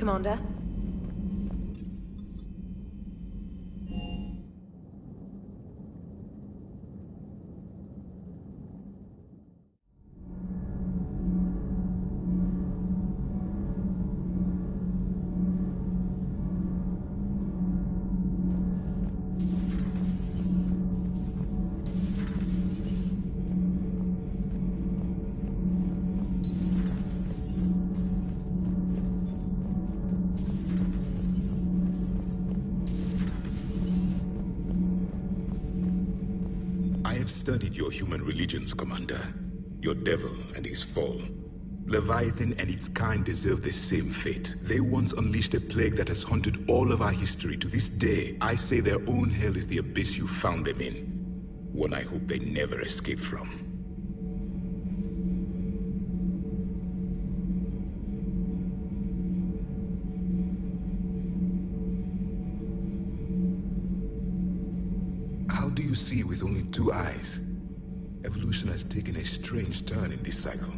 Commander? I have studied your human religions, Commander. Your devil and his fall. Leviathan and its kind deserve the same fate. They once unleashed a plague that has haunted all of our history. To this day, I say their own hell is the abyss you found them in. One I hope they never escape from. How do you see with only 2 eyes? Evolution has taken a strange turn in this cycle.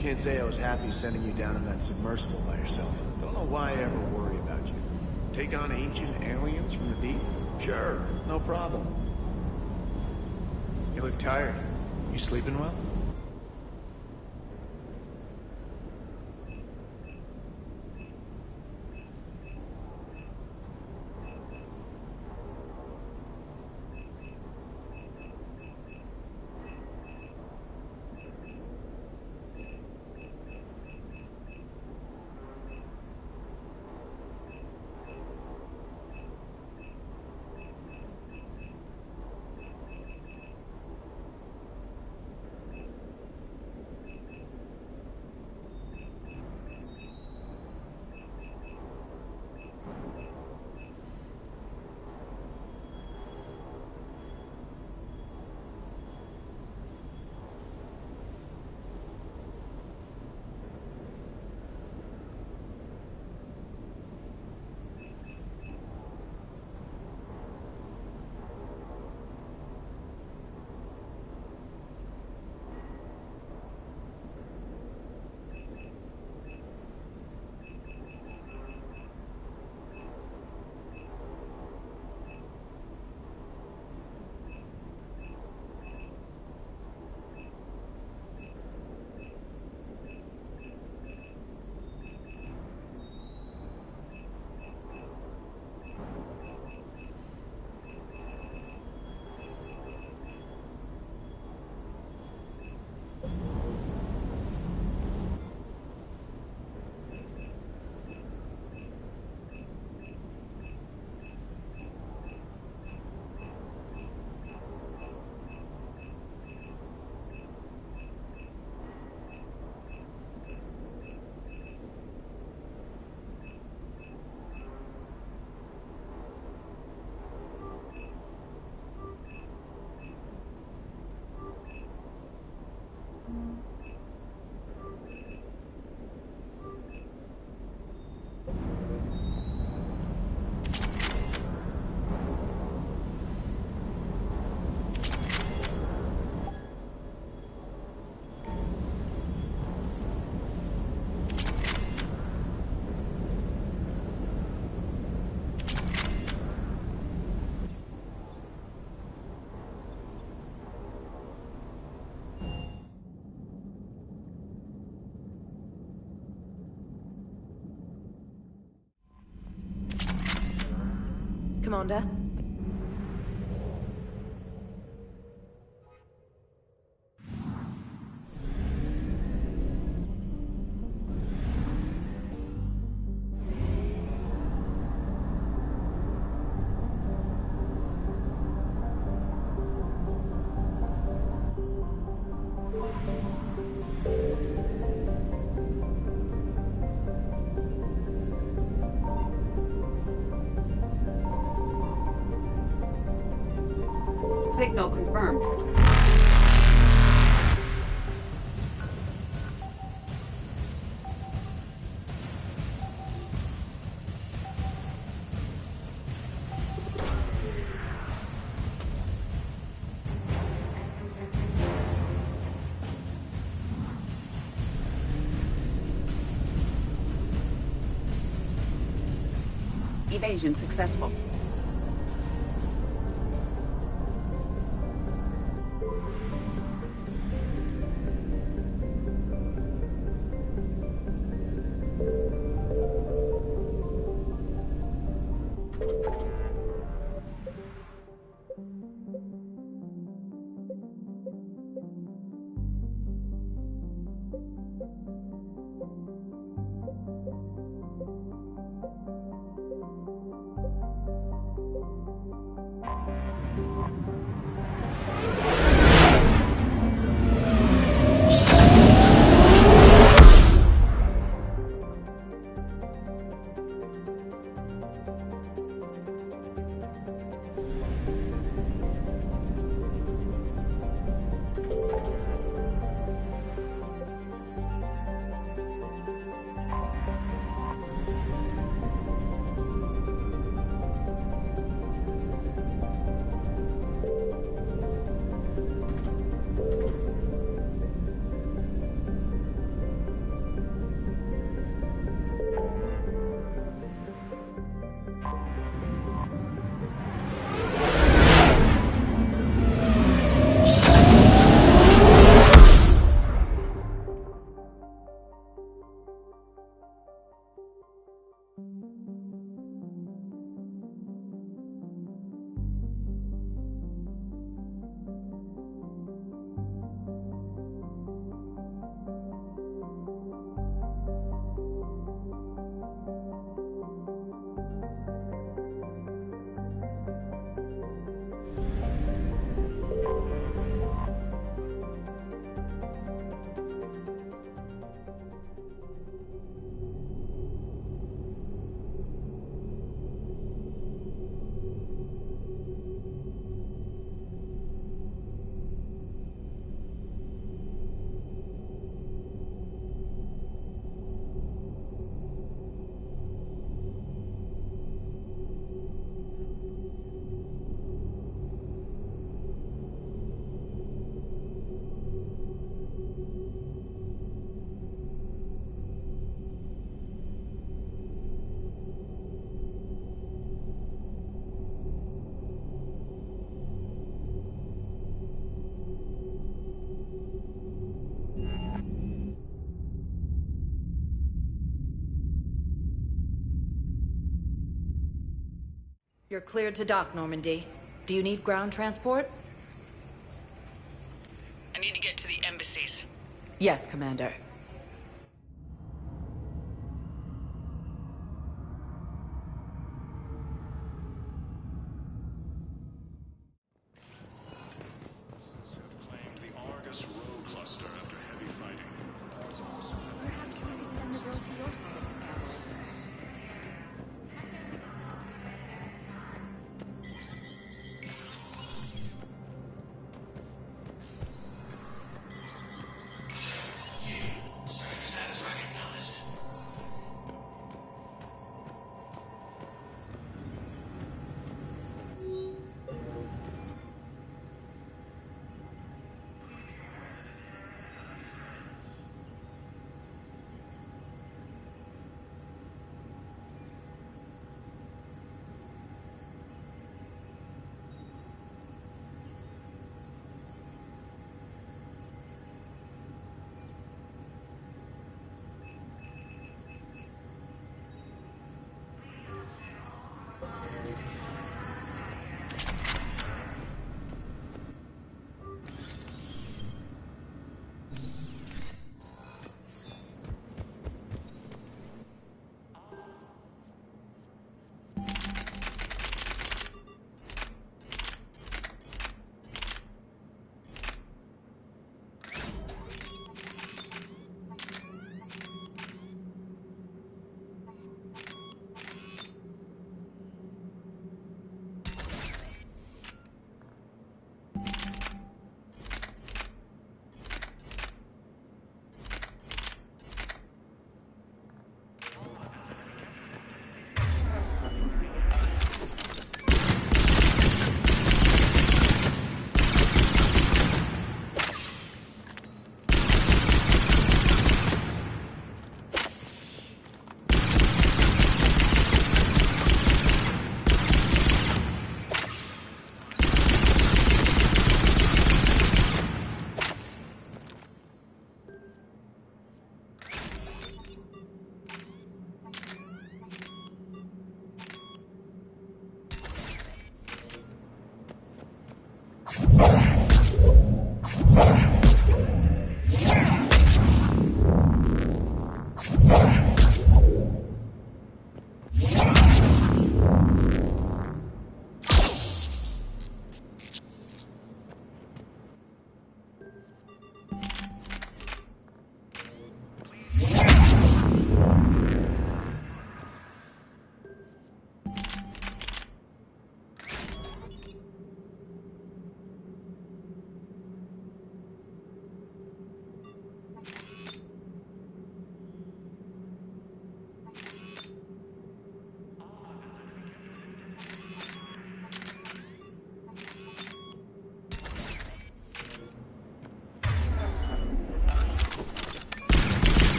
Can't say I was happy sending you down in that submersible by yourself. Don't know why I ever worry about you. Take on ancient aliens from the deep? Sure, no problem. You look tired. You sleeping well? Commander? Signal confirmed. Evasion successful. You're cleared to dock, Normandy. Do you need ground transport? I need to get to the embassies. Yes, Commander.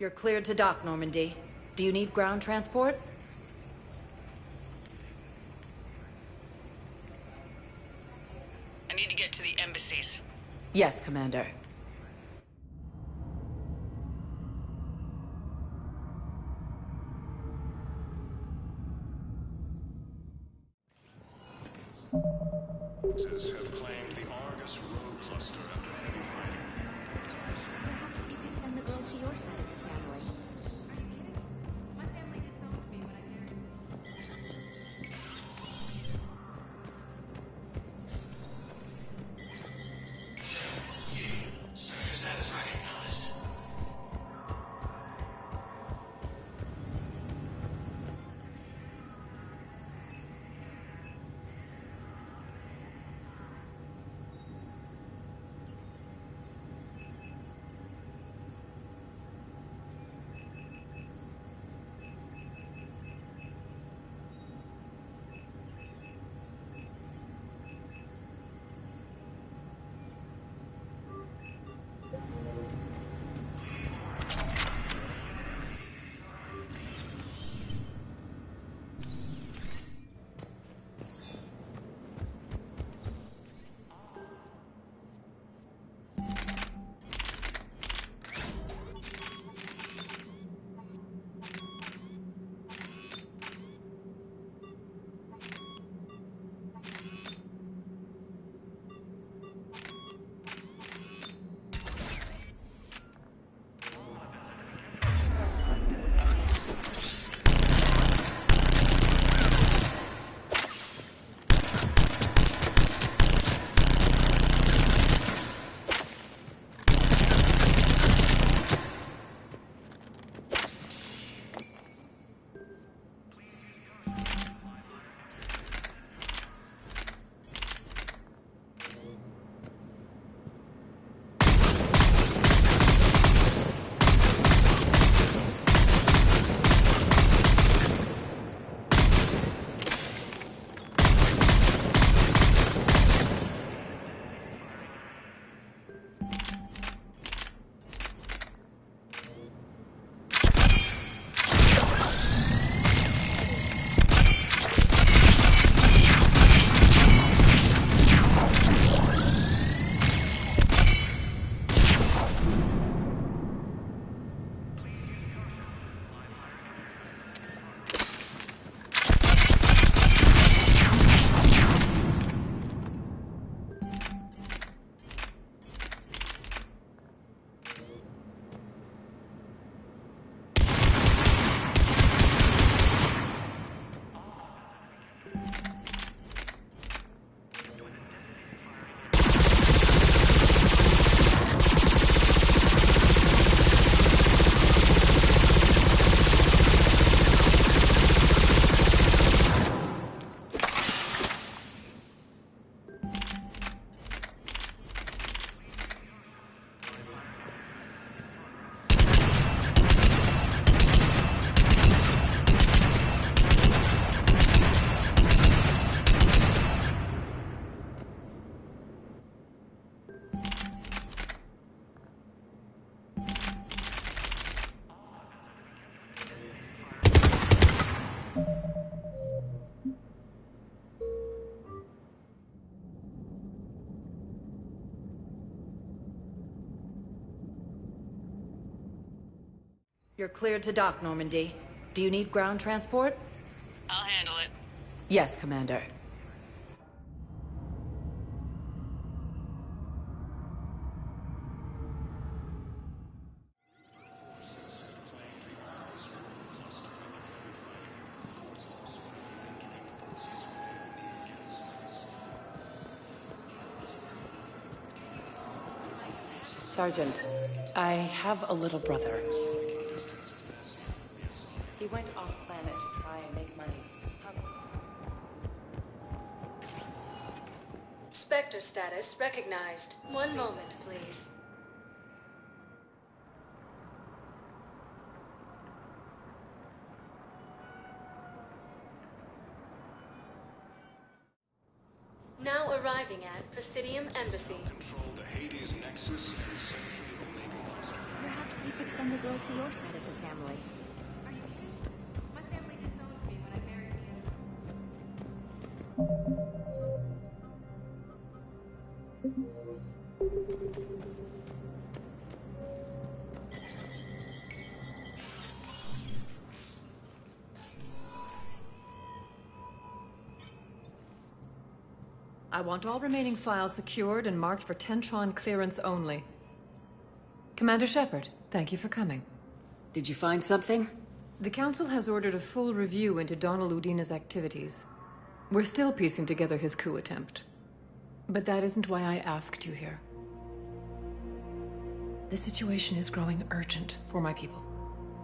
You're cleared to dock, Normandy. Do you need ground transport? I need to get to the embassies. Yes, Commander. Have claimed the Argus rogue cluster after heavy fighting. Perhaps you could send the girl to your side of the family. My family disowned me when I married. You're cleared to dock, Normandy. Do you need ground transport? I'll handle it. Yes, Commander. Sergeant, I have a little brother. He went off planet to try and make money. Spectre status recognized. One moment, please. Now arriving at Presidium Embassy. Control the Hades Nexus and Sentry Omega. Perhaps you could send send the girl to your side of the family. Are you kidding? My family disowned me when I married him. I want all remaining files secured and marked for Tentron clearance only. Commander Shepard, thank you for coming. Did you find something? The Council has ordered a full review into Donald Udina's activities. We're still piecing together his coup attempt. But that isn't why I asked you here. The situation is growing urgent for my people.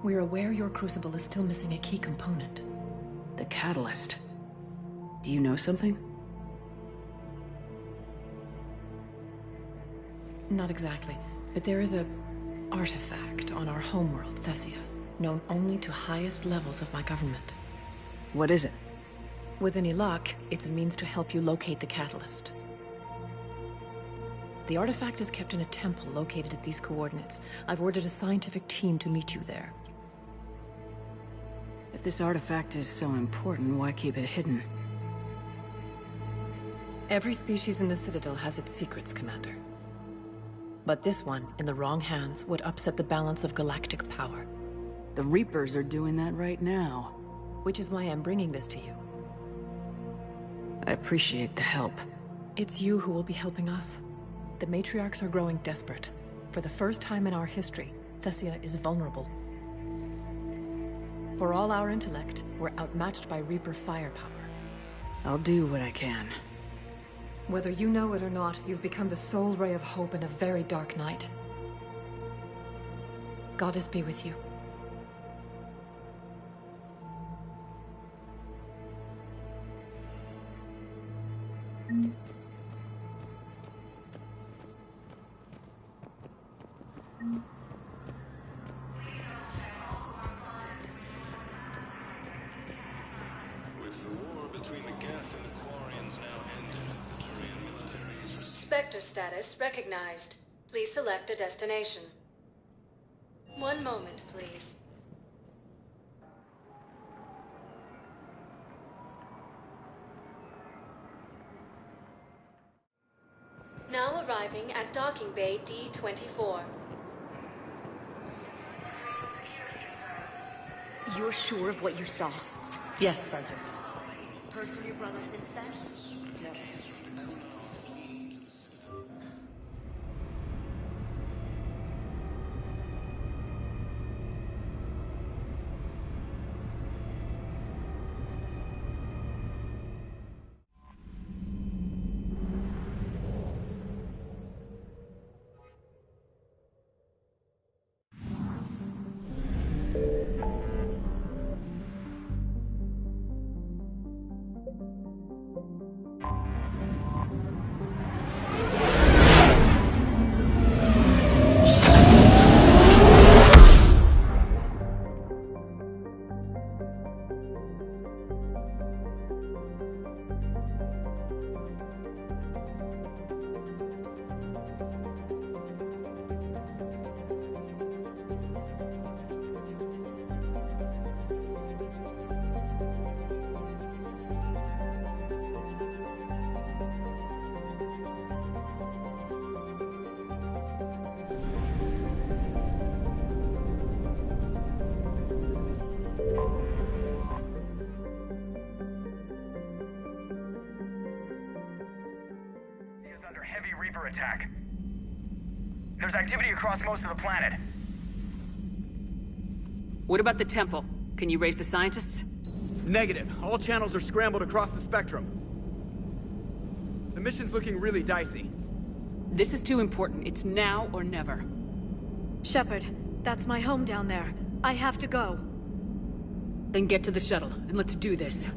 We're aware your crucible is still missing a key component. The catalyst. Do you know something? Not exactly, but there is a artifact on our homeworld, Thessia, known only to highest levels of my government. What is it? With any luck, it's a means to help you locate the catalyst. The artifact is kept in a temple located at these coordinates. I've ordered a scientific team to meet you there. If this artifact is so important, why keep it hidden? Every species in the Citadel has its secrets, Commander. But this one, in the wrong hands, would upset the balance of galactic power. The Reapers are doing that right now. Which is why I'm bringing this to you. I appreciate the help. It's you who will be helping us. The matriarchs are growing desperate. For the first time in our history, Thessia is vulnerable. For all our intellect, we're outmatched by Reaper firepower. I'll do what I can. Whether you know it or not, you've become the sole ray of hope in a very dark night. Goddess be with you. With the war between the Geth and the Quarians now ended, the Turian military is Spectre status recognized. Please select a destination. One moment, please. Now arriving at docking bay D-24. You're sure of what you saw? Yes, Sergeant. Heard from your brother since then? No. Heavy Reaper attack. There's activity across most of the planet. What about the temple? Can you raise the scientists? Negative. All channels are scrambled across the spectrum. The mission's looking really dicey. This is too important. It's now or never. Shepard, that's my home down there. I have to go. Then get to the shuttle, and let's do this.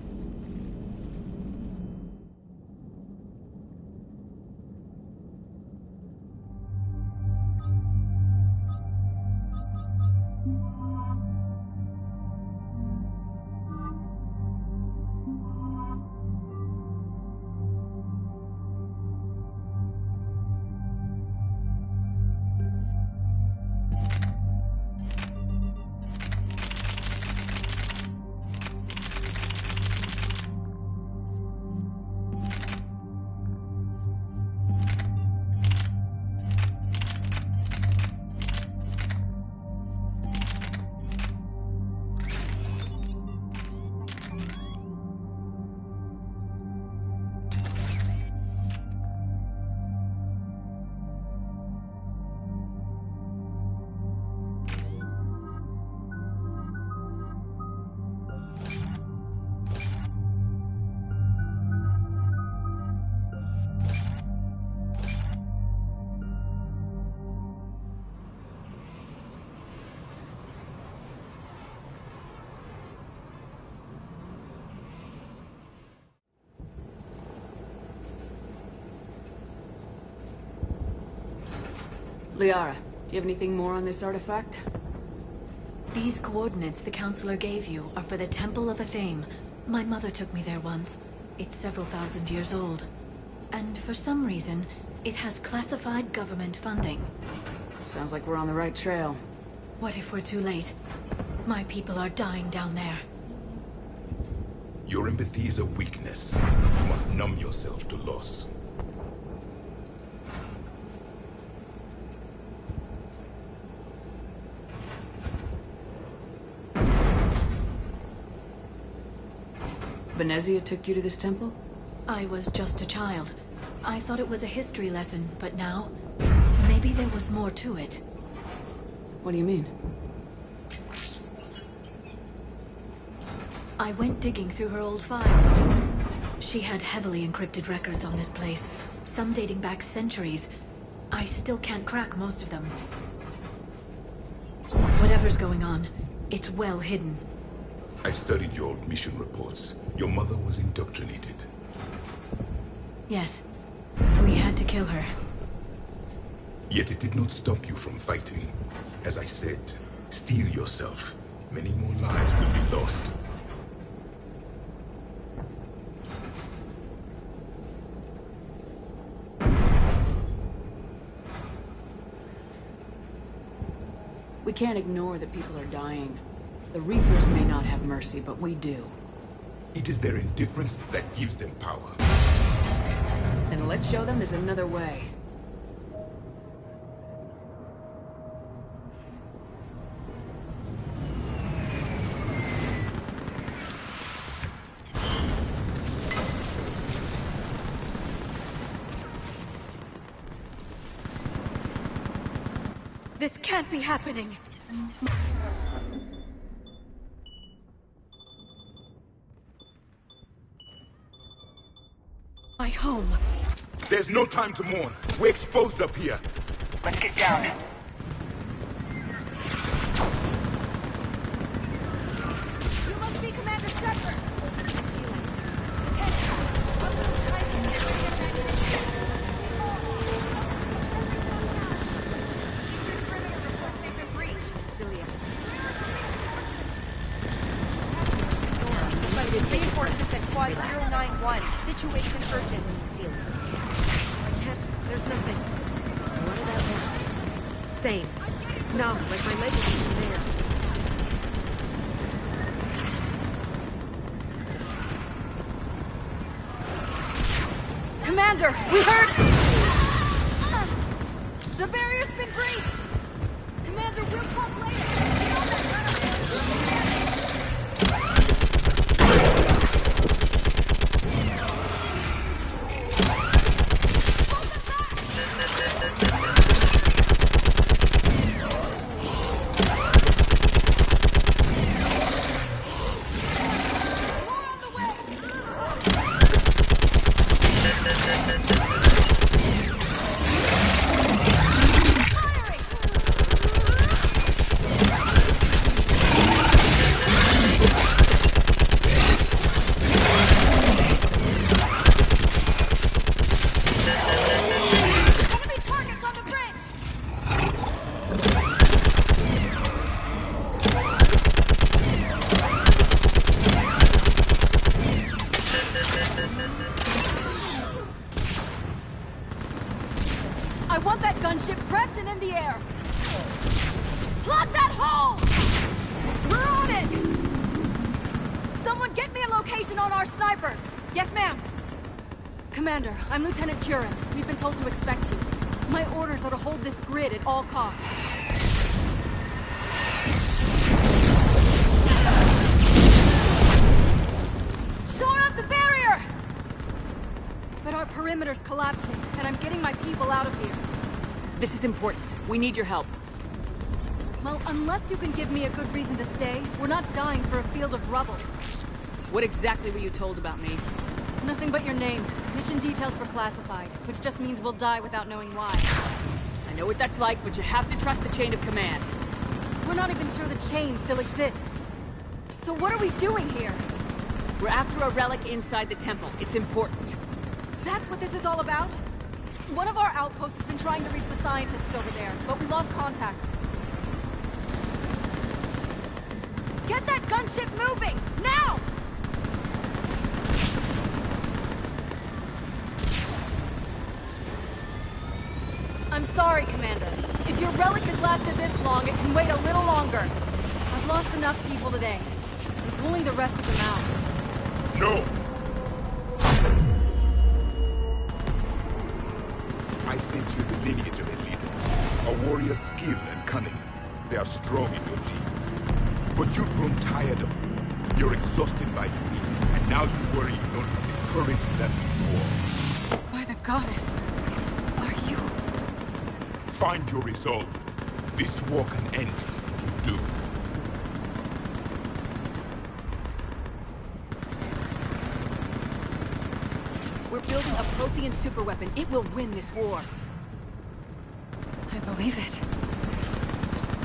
Liara, do you have anything more on this artifact? These coordinates the counselor gave you are for the Temple of Athame. My mother took me there once. It's several thousand years old. And for some reason, it has classified government funding. Sounds like we're on the right trail. What if we're too late? My people are dying down there. Your empathy is a weakness. You must numb yourself to loss. Venezia took you to this temple? I was just a child. I thought it was a history lesson, but now... maybe there was more to it. What do you mean? I went digging through her old files. She had heavily encrypted records on this place, some dating back centuries. I still can't crack most of them. Whatever's going on, it's well hidden. I've studied your old mission reports. Your mother was indoctrinated. Yes. We had to kill her. Yet it did not stop you from fighting. As I said, steel yourself. Many more lives will be lost. We can't ignore that people are dying. The Reapers may not have mercy, but we do. It is their indifference that gives them power. Then let's show them there's another way. This can't be happening! My home. There's no time to mourn. We're exposed up here. Let's get down. You must be Commander Shepard. Reinforcements at Quad 091. Situation urgent. There's nothing. What about that? Same. Numb, like my leg is even there. Commander, we heard... The barrier's been breached! Commander, we'll talk later! I want that gunship prepped and in the air! Plot that hole! We're on it! Someone get me a location on our snipers! Yes, ma'am! Commander, I'm Lieutenant Curran. We've been told to expect you. My orders are to hold this grid at all costs. Shore up the barrier! But our perimeter's collapsing, and I'm getting my people out of here. This is important. We need your help. Well, unless you can give me a good reason to stay, we're not dying for a field of rubble. What exactly were you told about me? Nothing but your name. Mission details were classified, which just means we'll die without knowing why. I know what that's like, but you have to trust the chain of command. We're not even sure the chain still exists. So what are we doing here? We're after a relic inside the temple. It's important. That's what this is all about? One of our outposts has been trying to reach the scientists over there, but we lost contact. Get that gunship moving! Now! I'm sorry, Commander. If your relic has lasted this long, it can wait a little longer. I've lost enough people today. I'm pulling the rest of them out. No! I sense you're the lineage of a leader. A warrior's skill and cunning. They are strong in your genes. But you've grown tired of war. You're exhausted by defeat, and now you worry you don't have the courage left to war. By the goddess, are you... Find your resolve. This war can end if you do. We're building a Prothean superweapon. It will win this war. I believe it.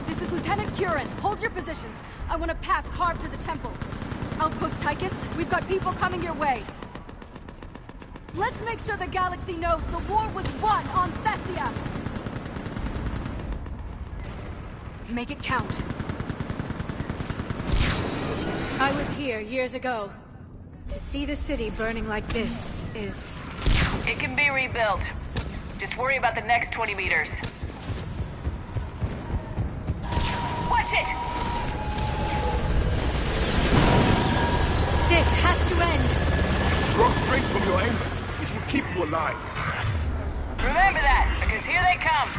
This is Lieutenant Curran. Hold your positions. I want a path carved to the temple. Outpost Tychus, we've got people coming your way. Let's make sure the galaxy knows the war was won on Thessia. Make it count. I was here years ago. To see the city burning like this is... It can be rebuilt. Just worry about the next 20 meters. Watch it! This has to end! Draw strength from your anger. It will keep you alive. Remember that, because here they come.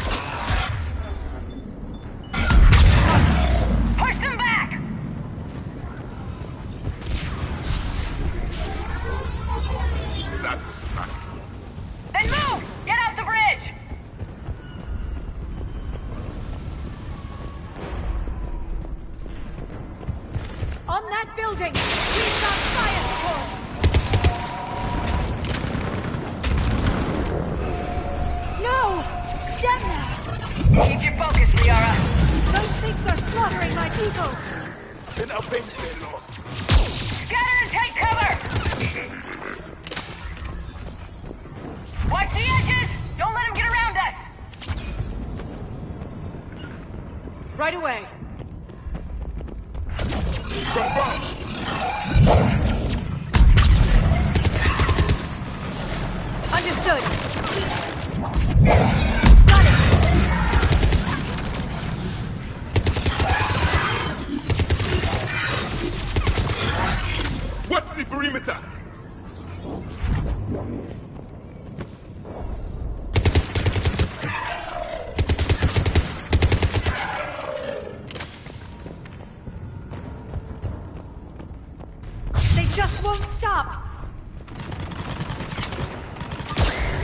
Push them back! That was not. Then move! Get off the bridge! On that building! We've got fire support! No! Damn Keep your focus, Liara. Those things are slaughtering my people! Then avenge their loss. Scatter and take cover! Watch the edges! Don't let them get around us! Right away. Understood. What's the perimeter? They just won't stop!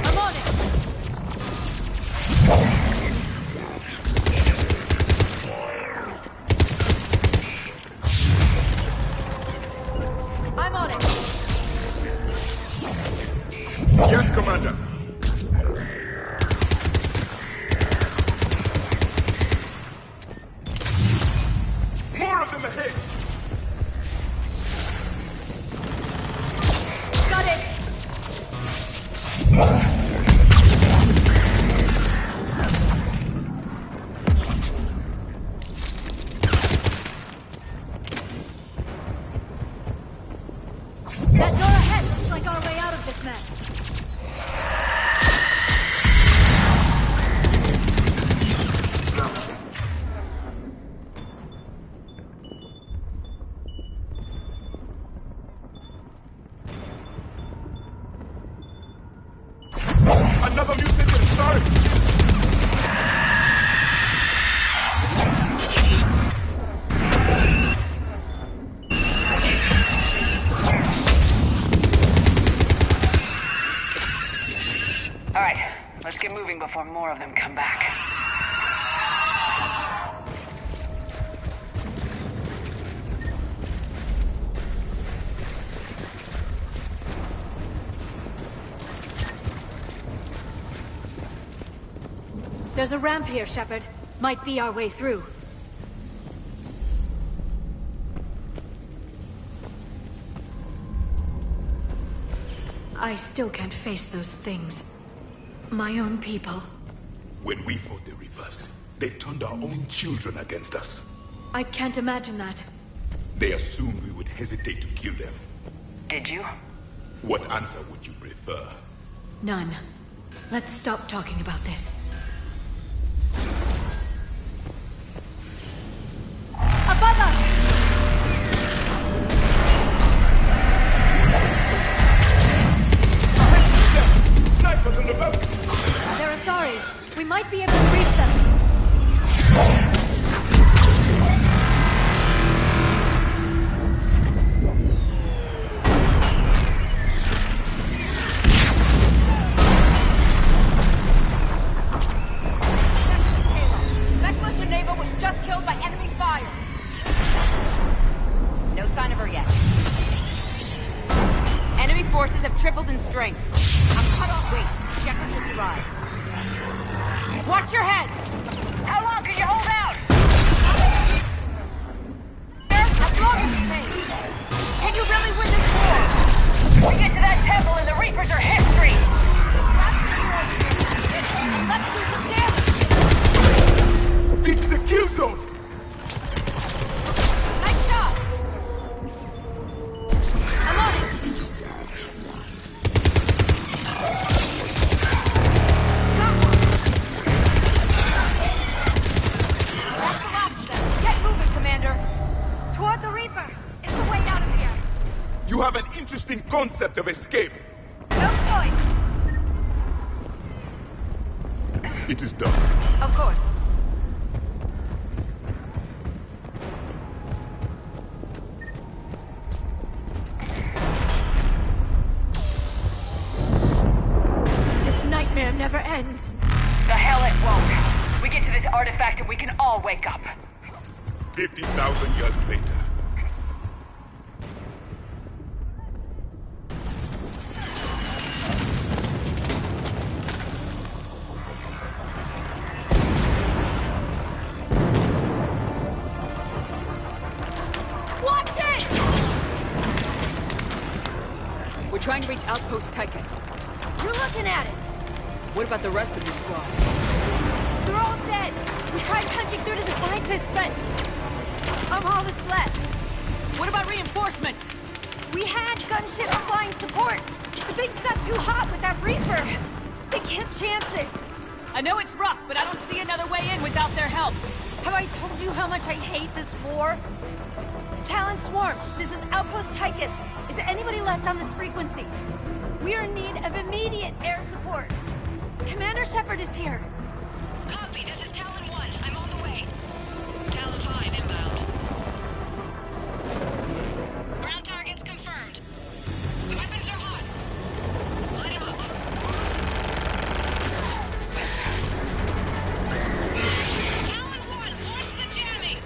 I'm on it! I'm on it! Yes, Commander. More of them ahead! Got it! That door ahead looks like our way out of this mess. Another mutation started! All right, let's get moving before more of them come back. There's a ramp here, Shepard. Might be our way through. I still can't face those things. My own people. When we fought the Reapers, they turned our own children against us. I can't imagine that. They assumed we would hesitate to kill them. Did you? What answer would you prefer? None. Let's stop talking about this. Above us! Snipers in the boat! They're sorry. We might be able to reach them. Forces have tripled in strength. I'm cut off. Wait, Shepard just arrived. Watch your head! How long can you hold out? As long as you can. Can you really win this war? We get to that temple and the Reapers are history! Let's do some damage! This is the kill zone! Nice shot! I'm on it! Toward the Reaper! It's the way out of here! You have an interesting concept of escape. No choice! It is done. Of course. This nightmare never ends. The hell it won't. We get to this artifact and we can all wake up. 50,000 years later. Watch it! We're trying to reach Outpost Tychus. You're looking at it! What about the rest of your squad? They're all dead! We tried punching through to the scientists, but I'm all that's left. What about reinforcements? We had gunships flying support, but things got too hot with that Reaper. They can't chance it. I know it's rough, but I don't see another way in without their help. Have I told you how much I hate this war? Talon Swarm, this is Outpost Tychus. Is there anybody left on this frequency? We are in need of immediate air support. Commander Shepard is here. Copy, this is Talon 1. I'm on the way. Talon 5 inbound. Ground targets confirmed. Weapons are hot. Light him up. Talon 1, force the jamming.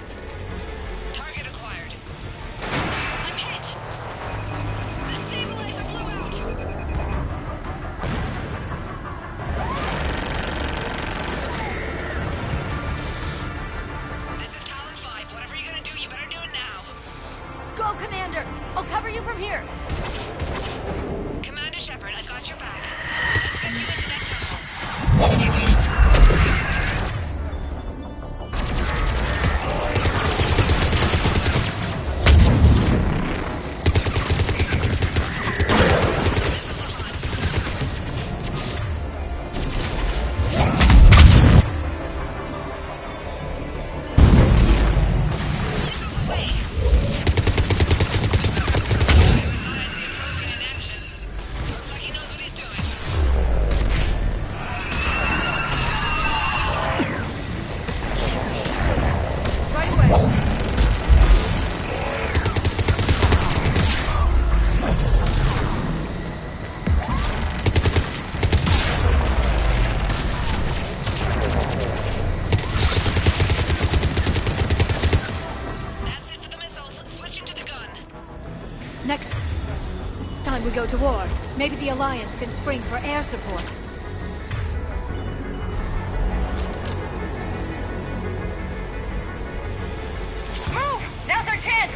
Target acquired. I'm hit. The stabilizer blew out. This is Talon 5. Whatever you're gonna do, you better do it now. Go, Commander! I'll cover you from here. Commander Shepard, I've got your back. Let's get you into that tunnel. Next time we go to war, maybe the Alliance can spring for air support. Move! Now's our chance!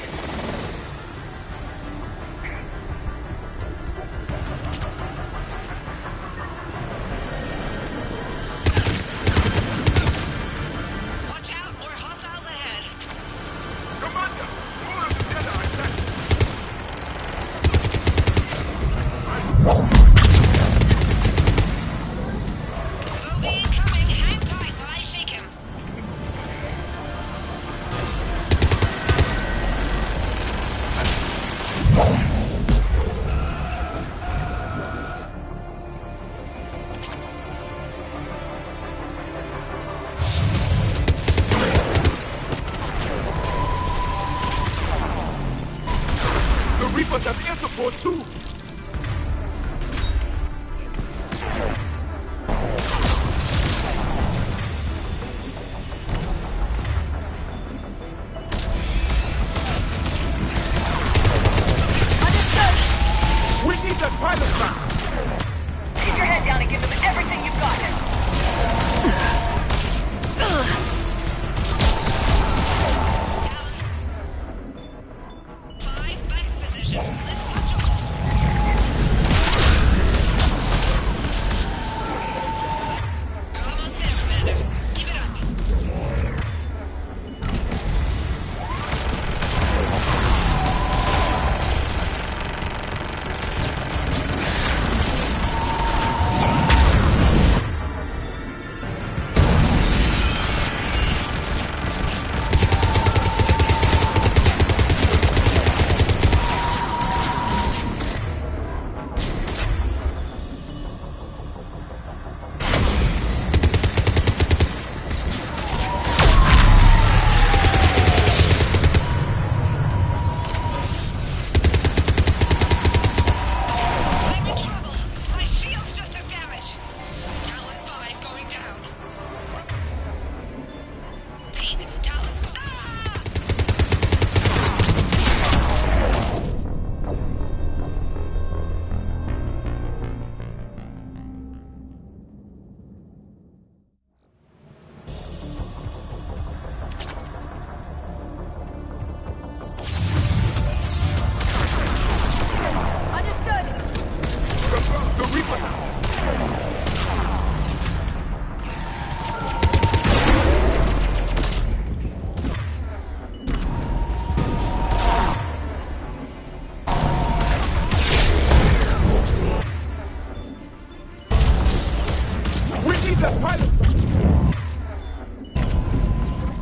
must have air support too! We need that pilot back! Keep your head down and give them everything you've got.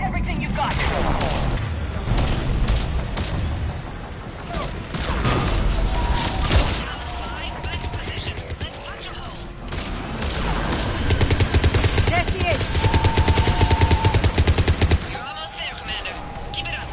Everything you've got. There she is. You're almost there, Commander. Keep it up.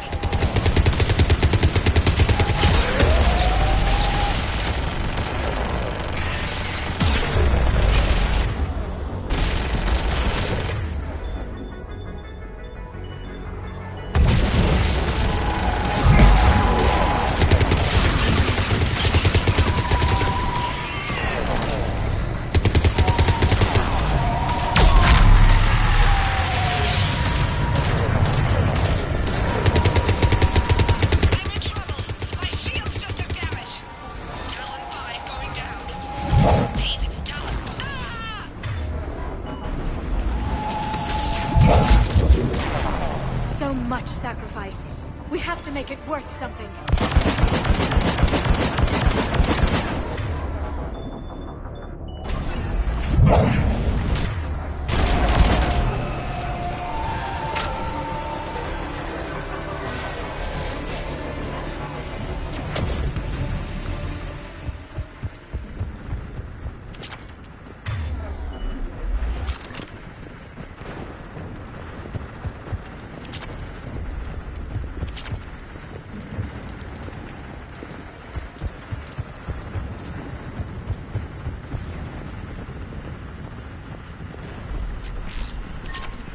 So much sacrifice. We have to make it worth something.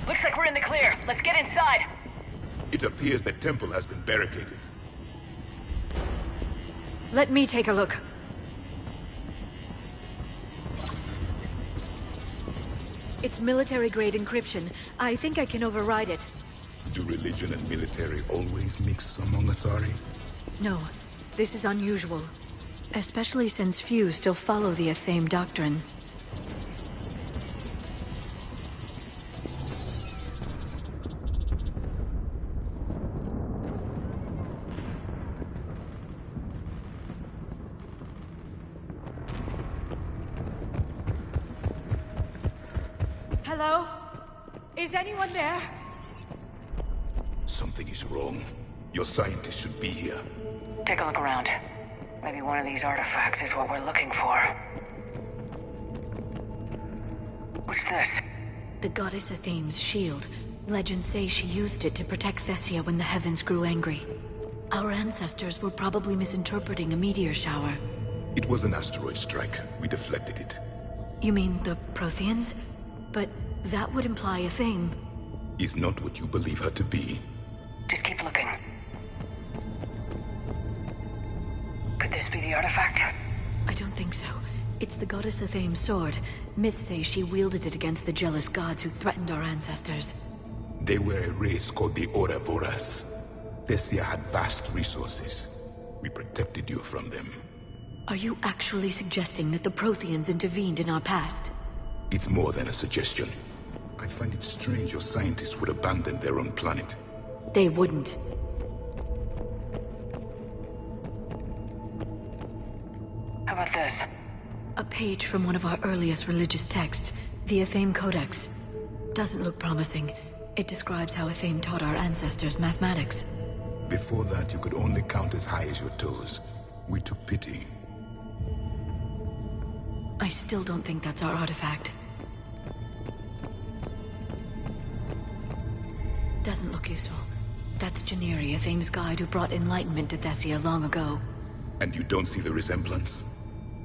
Looks like we're in the clear. Let's get inside. It appears the temple has been barricaded. Let me take a look. It's military-grade encryption. I think I can override it. Do religion and military always mix among Asari? No, this is unusual. Especially since few still follow the Athame doctrine. Hello? Is anyone there? Something is wrong. Your scientists should be here. Take a look around. Maybe one of these artifacts is what we're looking for. What's this? The goddess Athame's shield. Legends say she used it to protect Thessia when the heavens grew angry. Our ancestors were probably misinterpreting a meteor shower. It was an asteroid strike. We deflected it. You mean the Protheans? But that would imply a theme. Is not what you believe her to be. Just keep looking. Could this be the artifact? I don't think so. It's the goddess Athame's sword. Myths say she wielded it against the jealous gods who threatened our ancestors. They were a race called the Ouroboros. Thessia had vast resources. We protected you from them. Are you actually suggesting that the Protheans intervened in our past? It's more than a suggestion. I find it strange your scientists would abandon their own planet. They wouldn't. How about this? A page from one of our earliest religious texts, the Athame Codex. Doesn't look promising. It describes how Athame taught our ancestors mathematics. Before that, you could only count as high as your toes. We took pity. I still don't think that's our artifact. Doesn't look useful. That's Janiri, Athame's guide who brought enlightenment to Thessia long ago. And you don't see the resemblance?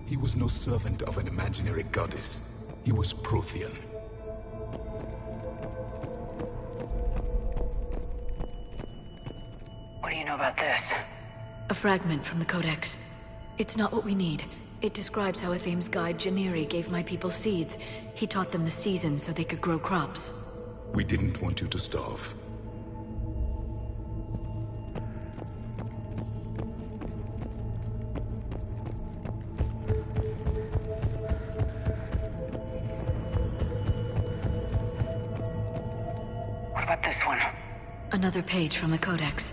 He was no servant of an imaginary goddess. He was Prothean. What do you know about this? A fragment from the Codex. It's not what we need. It describes how Athame's guide Janiri gave my people seeds. He taught them the seasons so they could grow crops. We didn't want you to starve. What about this one? Another page from the Codex.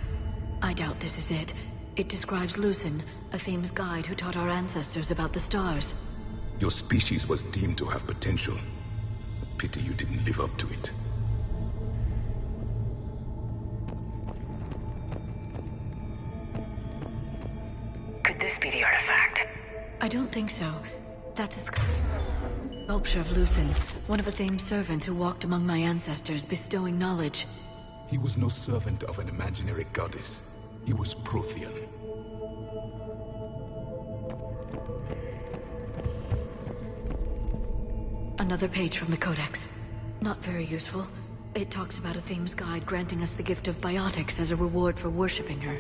I doubt this is it. It describes Lucen, Athame's guide who taught our ancestors about the stars. Your species was deemed to have potential. Pity you didn't live up to it. Could this be the artifact? I don't think so. That's a sculpture of Lucen, one of Athame's servants who walked among my ancestors, bestowing knowledge. He was no servant of an imaginary goddess. He was Prothean. Another page from the Codex. Not very useful. It talks about Athame's guide granting us the gift of biotics as a reward for worshipping her.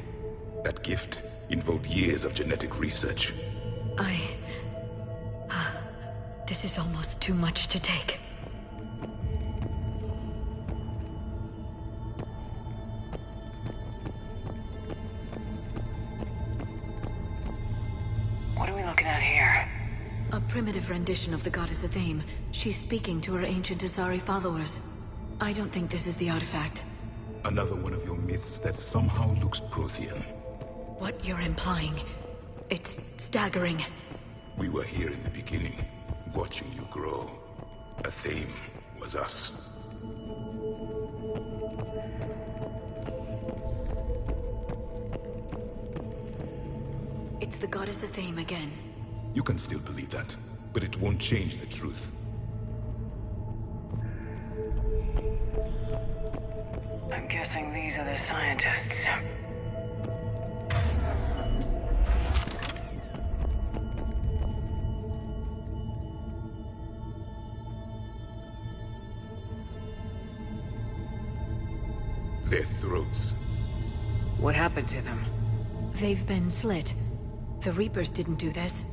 That gift involved years of genetic research. This is almost too much to take. What are we looking at here? A primitive rendition of the goddess Athame. She's speaking to her ancient Asari followers. I don't think this is the artifact. Another one of your myths that somehow looks Prothean. What you're implying, it's staggering. We were here in the beginning, watching you grow. Athame was us. It's the goddess Athame again. You can still believe that, but it won't change the truth. I'm guessing these are the scientists. Their throats. What happened to them? They've been slit. The Reapers didn't do this.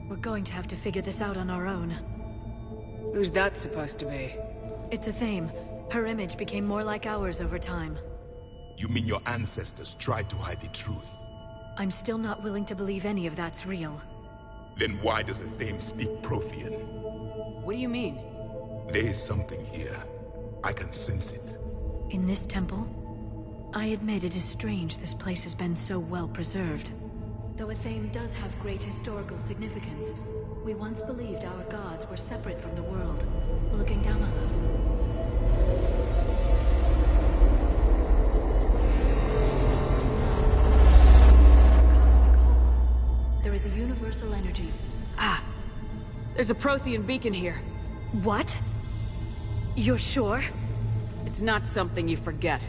We're going to have to figure this out on our own. Who's that supposed to be? It's Athame. Her image became more like ours over time. You mean your ancestors tried to hide the truth? I'm still not willing to believe any of that's real. Then why does Athame speak Prothean? What do you mean? There is something here. I can sense it. In this temple? I admit it is strange this place has been so well preserved. Though Athame does have great historical significance, we once believed our gods were separate from the world, looking down on us. There is a universal energy. Ah! There's a Prothean beacon here. What? You're sure? It's not something you forget.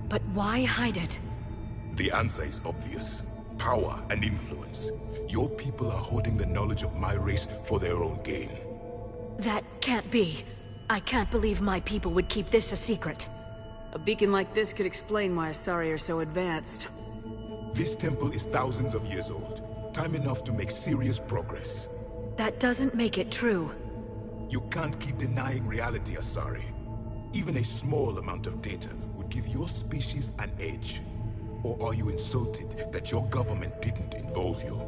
But why hide it? The answer is obvious. Power and influence. Your people are hoarding the knowledge of my race for their own gain. That can't be. I can't believe my people would keep this a secret. A beacon like this could explain why Asari are so advanced. This temple is thousands of years old. Time enough to make serious progress. That doesn't make it true. You can't keep denying reality, Asari. Even a small amount of data would give your species an edge. Or are you insulted that your government didn't involve you?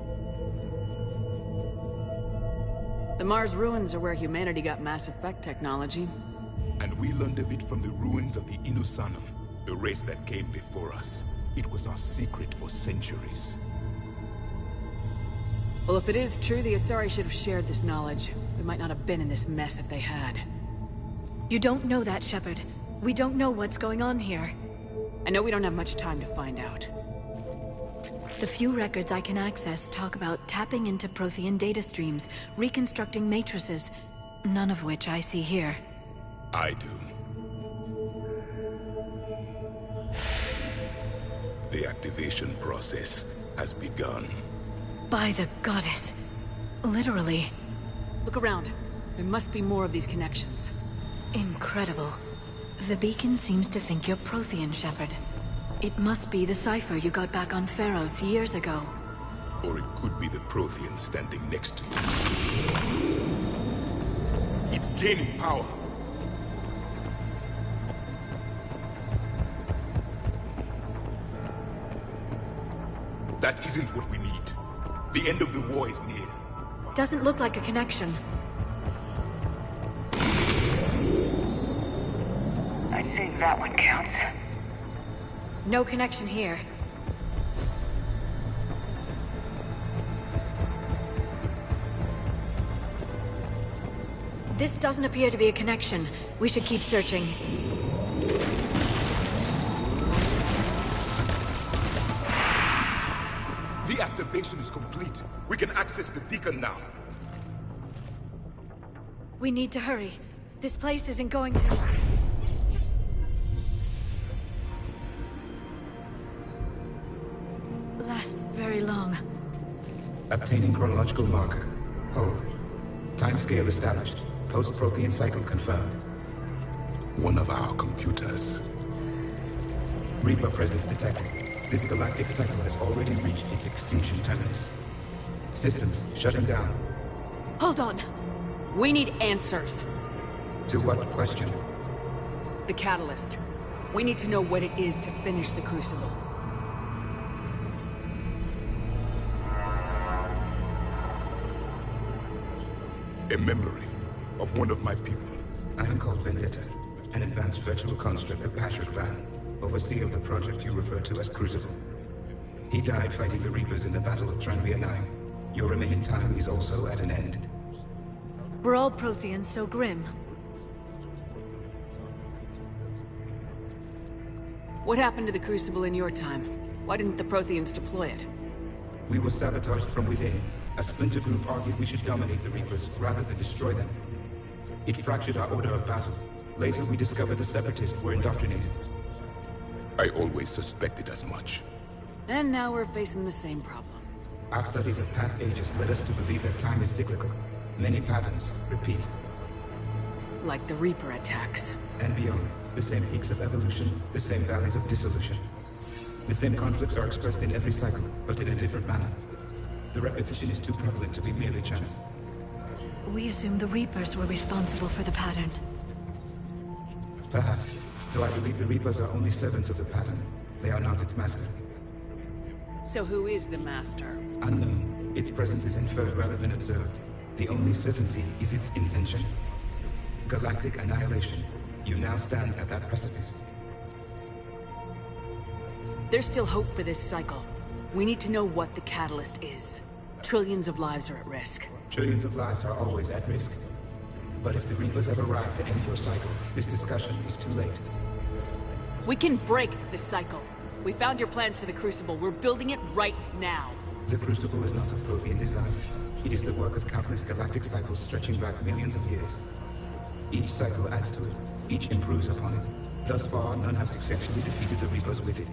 The Mars ruins are where humanity got Mass Effect technology. And we learned of it from the ruins of the Inusanum, the race that came before us. It was our secret for centuries. Well, if it is true, the Asari should have shared this knowledge. We might not have been in this mess if they had. You don't know that, Shepard. We don't know what's going on here. I know we don't have much time to find out. The few records I can access talk about tapping into Prothean data streams, reconstructing matrices, none of which I see here. I do. The activation process has begun. By the goddess. Literally. Look around. There must be more of these connections. Incredible. The beacon seems to think you're Prothean, Shepard. It must be the cipher you got back on Pharaohs years ago. Or it could be the Prothean standing next to you. It's gaining power. That isn't what we need. The end of the war is near. Doesn't look like a connection. I'd say that one counts. No connection here. This doesn't appear to be a connection. We should keep searching. The activation is complete. We can access the beacon now. We need to hurry. This place isn't going to... last very long. Obtaining chronological marker. Hold. Timescale established. Post-Prothean cycle confirmed. One of our computers. Reaper presence detected. This galactic cycle has already reached its extinction terminus. Systems shutting down. Hold on. We need answers. To what question? The catalyst. We need to know what it is to finish the Crucible. A memory of one of my people. I am called Vendetta, an advanced virtual construct of Patrick Van, overseer of the project you refer to as Crucible. He died fighting the Reapers in the Battle of Tranvia 9. Your remaining time is also at an end. We're all Protheans so grim. What happened to the Crucible in your time? Why didn't the Protheans deploy it? We were sabotaged from within. A splinter group argued we should dominate the Reapers rather than destroy them. It fractured our order of battle. Later, we discovered the Separatists were indoctrinated. I always suspected as much. And now we're facing the same problem. Our studies of past ages led us to believe that time is cyclical. Many patterns repeat. Like the Reaper attacks. And beyond. The same peaks of evolution, the same valleys of dissolution. The same conflicts are expressed in every cycle, but in a different manner. The repetition is too prevalent to be merely chance. We assume the Reapers were responsible for the pattern. Perhaps. Though I believe the Reapers are only servants of the pattern. They are not its master. So who is the master? Unknown. Its presence is inferred rather than observed. The only certainty is its intention. Galactic annihilation. You now stand at that precipice. There's still hope for this cycle. We need to know what the catalyst is. Trillions of lives are at risk. Trillions of lives are always at risk. But if the Reapers have arrived to end your cycle, this discussion is too late. We can break the cycle. We found your plans for the Crucible. We're building it right now. The Crucible is not of Prothean design. It is the work of countless galactic cycles stretching back millions of years. Each cycle adds to it. Each improves upon it. Thus far, none have successfully defeated the Reapers with it.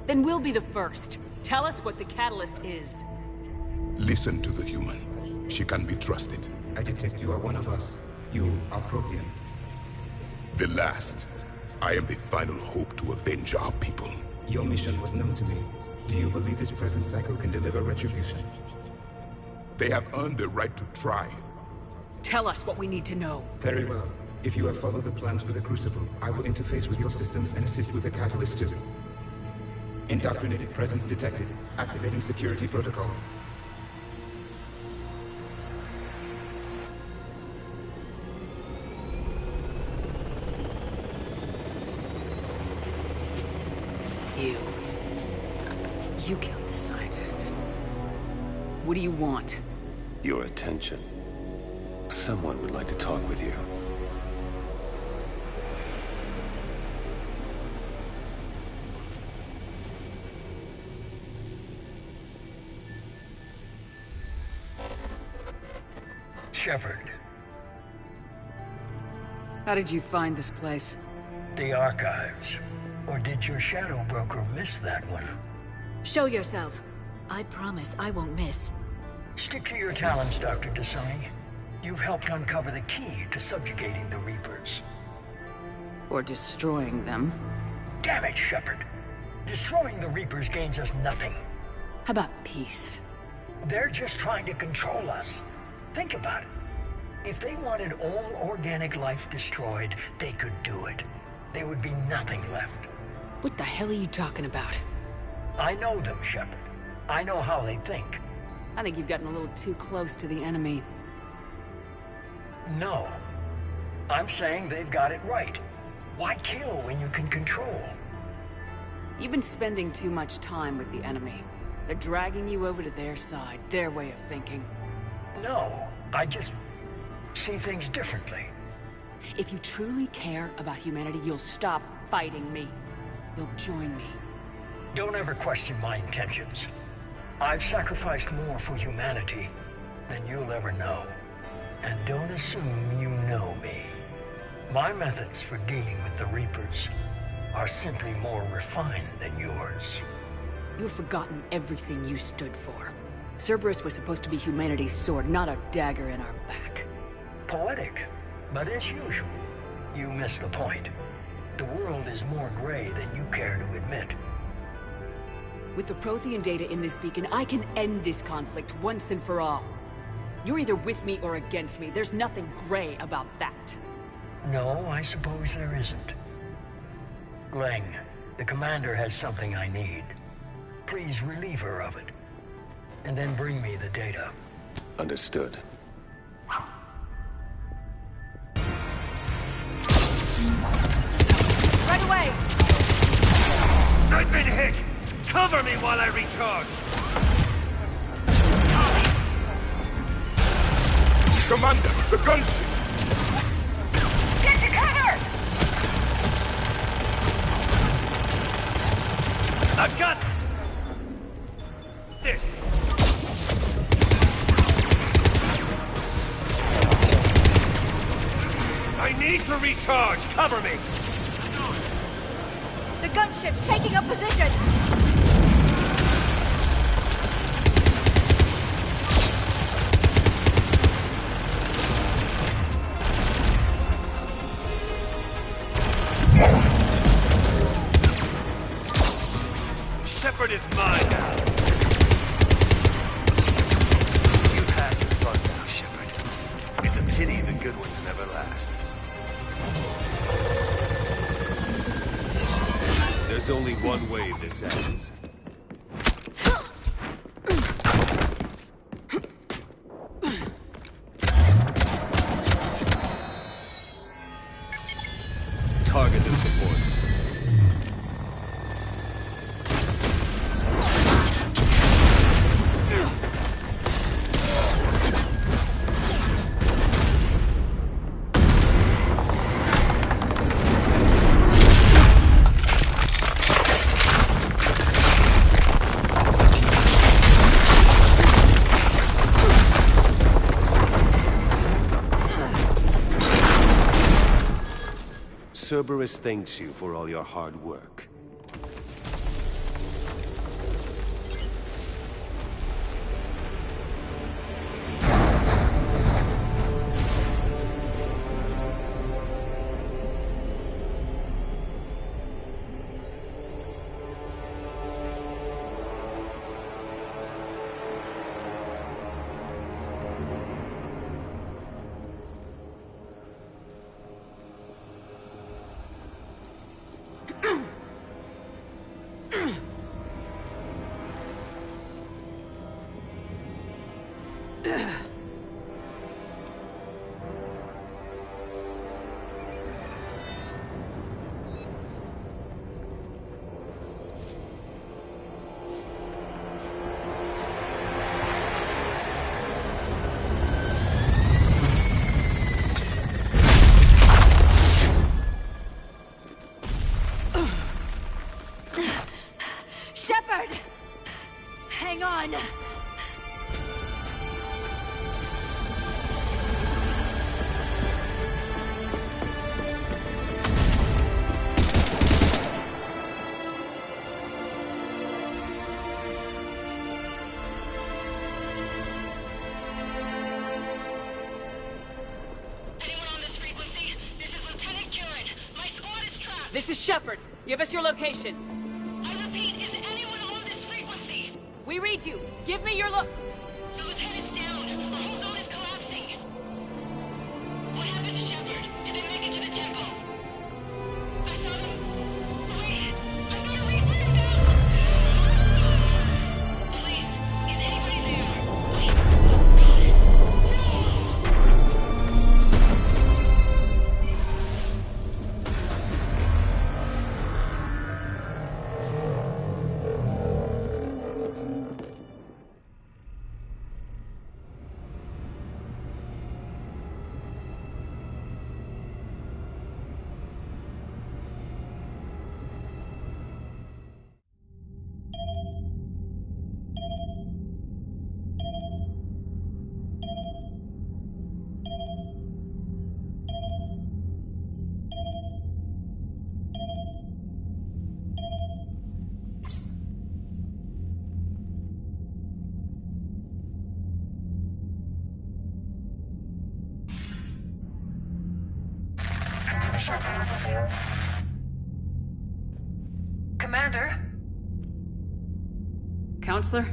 Then we'll be the first. Tell us what the catalyst is. Listen to the human. She can be trusted. I detect you are one of us. You are Prothean. The last. I am the final hope to avenge our people. Your mission was known to me. Do you believe this present cycle can deliver retribution? They have earned the right to try. Tell us what we need to know. Very well. If you have followed the plans for the Crucible, I will interface with your systems and assist with the catalyst too. Indoctrinated presence detected. Activating security protocol. You killed the scientists. What do you want? Your attention. Someone would like to talk with you. Shepard. How did you find this place? The archives. Or did your shadow broker miss that one? Show yourself. I promise I won't miss. Stick to your talents, Dr. Dasani. You've helped uncover the key to subjugating the Reapers. Or destroying them. Damn it, Shepard. Destroying the Reapers gains us nothing. How about peace? They're just trying to control us. Think about it. If they wanted all organic life destroyed, they could do it. There would be nothing left. What the hell are you talking about? I know them, Shepard. I know how they think. I think you've gotten a little too close to the enemy. No. I'm saying they've got it right. Why kill when you can control? You've been spending too much time with the enemy. They're dragging you over to their side, their way of thinking. No, I just see things differently. If you truly care about humanity, you'll stop fighting me. You'll join me. Don't ever question my intentions. I've sacrificed more for humanity than you'll ever know. And don't assume you know me. My methods for dealing with the Reapers are simply more refined than yours. You've forgotten everything you stood for. Cerberus was supposed to be humanity's sword, not a dagger in our back. Poetic, but as usual, you missed the point. The world is more gray than you care to admit. With the Prothean data in this beacon, I can end this conflict once and for all. You're either with me or against me. There's nothing gray about that. No, I suppose there isn't. Leng, the commander has something I need. Please relieve her of it. And then bring me the data. Understood. Right away! I've been hit! Cover me while I recharge! Commander, the gunship! Get to cover! I've got this. I need to recharge. Cover me. The gunship's taking up position! Shepard is mine now. You've had your fun now, Shepard. It's a pity the good ones never last. There's only one way this ends. Target the supports. Cerberus thanks you for all your hard work. on! This is Shepard. Give us your location. I repeat, is anyone on this frequency? We read you. Give me your The lieutenant's down. Our whole zone is collapsing. What happened to Shepard? Did they make it to the temple? I saw them. Wait, I've got a Reaper inbound. Please, is anybody there? Wait, guys, Commander? Counselor?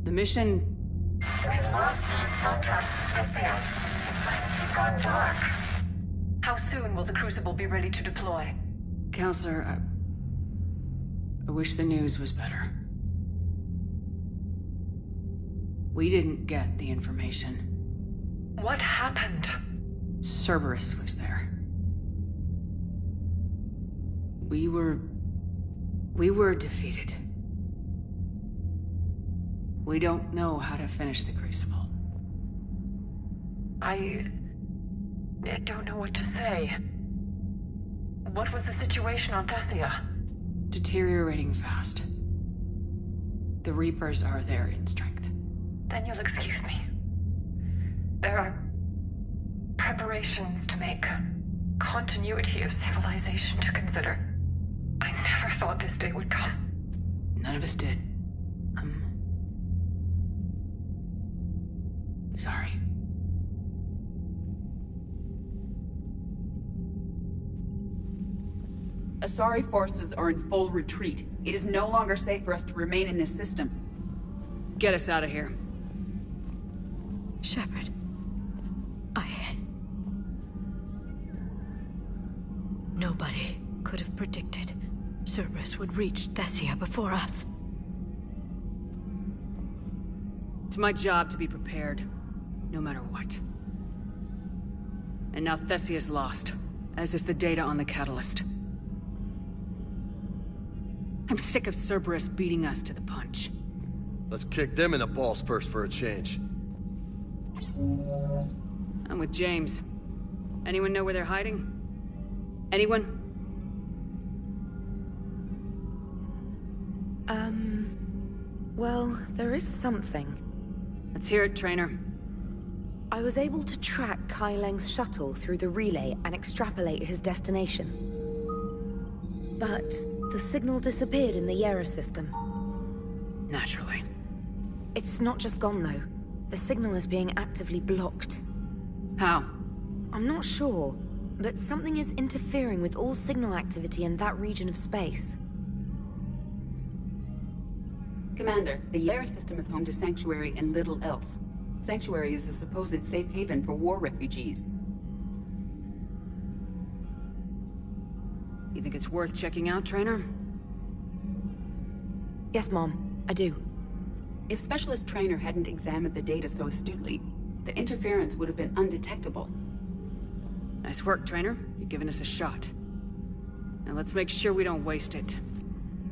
The mission... We've lost contact with the It's gone dark. How soon will the Crucible be ready to deploy? Counselor, I wish the news was better. We didn't get the information. What happened? Cerberus was there. We were defeated. We don't know how to finish the Crucible. I don't know what to say. What was the situation on Thessia? Deteriorating fast. The Reapers are there in strength. Then you'll excuse me. There are preparations to make, continuity of civilization to consider. I never thought this day would come. None of us did. Sorry. Asari forces are in full retreat. It is no longer safe for us to remain in this system. Get us out of here. Shepard. Nobody could have predicted Cerberus would reach Thessia before us. It's my job to be prepared, no matter what. And now Thessia's lost, as is the data on the catalyst. I'm sick of Cerberus beating us to the punch. Let's kick them in the balls first for a change. I'm with James. Anyone know where they're hiding? Anyone? Well, there is something. Let's hear it, Trainer. I was able to track Kai Leng's shuttle through the relay and extrapolate his destination. But the signal disappeared in the Yera system. Naturally. It's not just gone, though. The signal is being actively blocked. How? I'm not sure, but something is interfering with all signal activity in that region of space. Commander, the Yera system is home to Sanctuary and little else. Sanctuary is a supposed safe haven for war refugees. You think it's worth checking out, Trainer? Yes, Mom. I do. If Specialist Trainer hadn't examined the data so astutely, the interference would have been undetectable. Nice work, Trainer. You've given us a shot. Now let's make sure we don't waste it.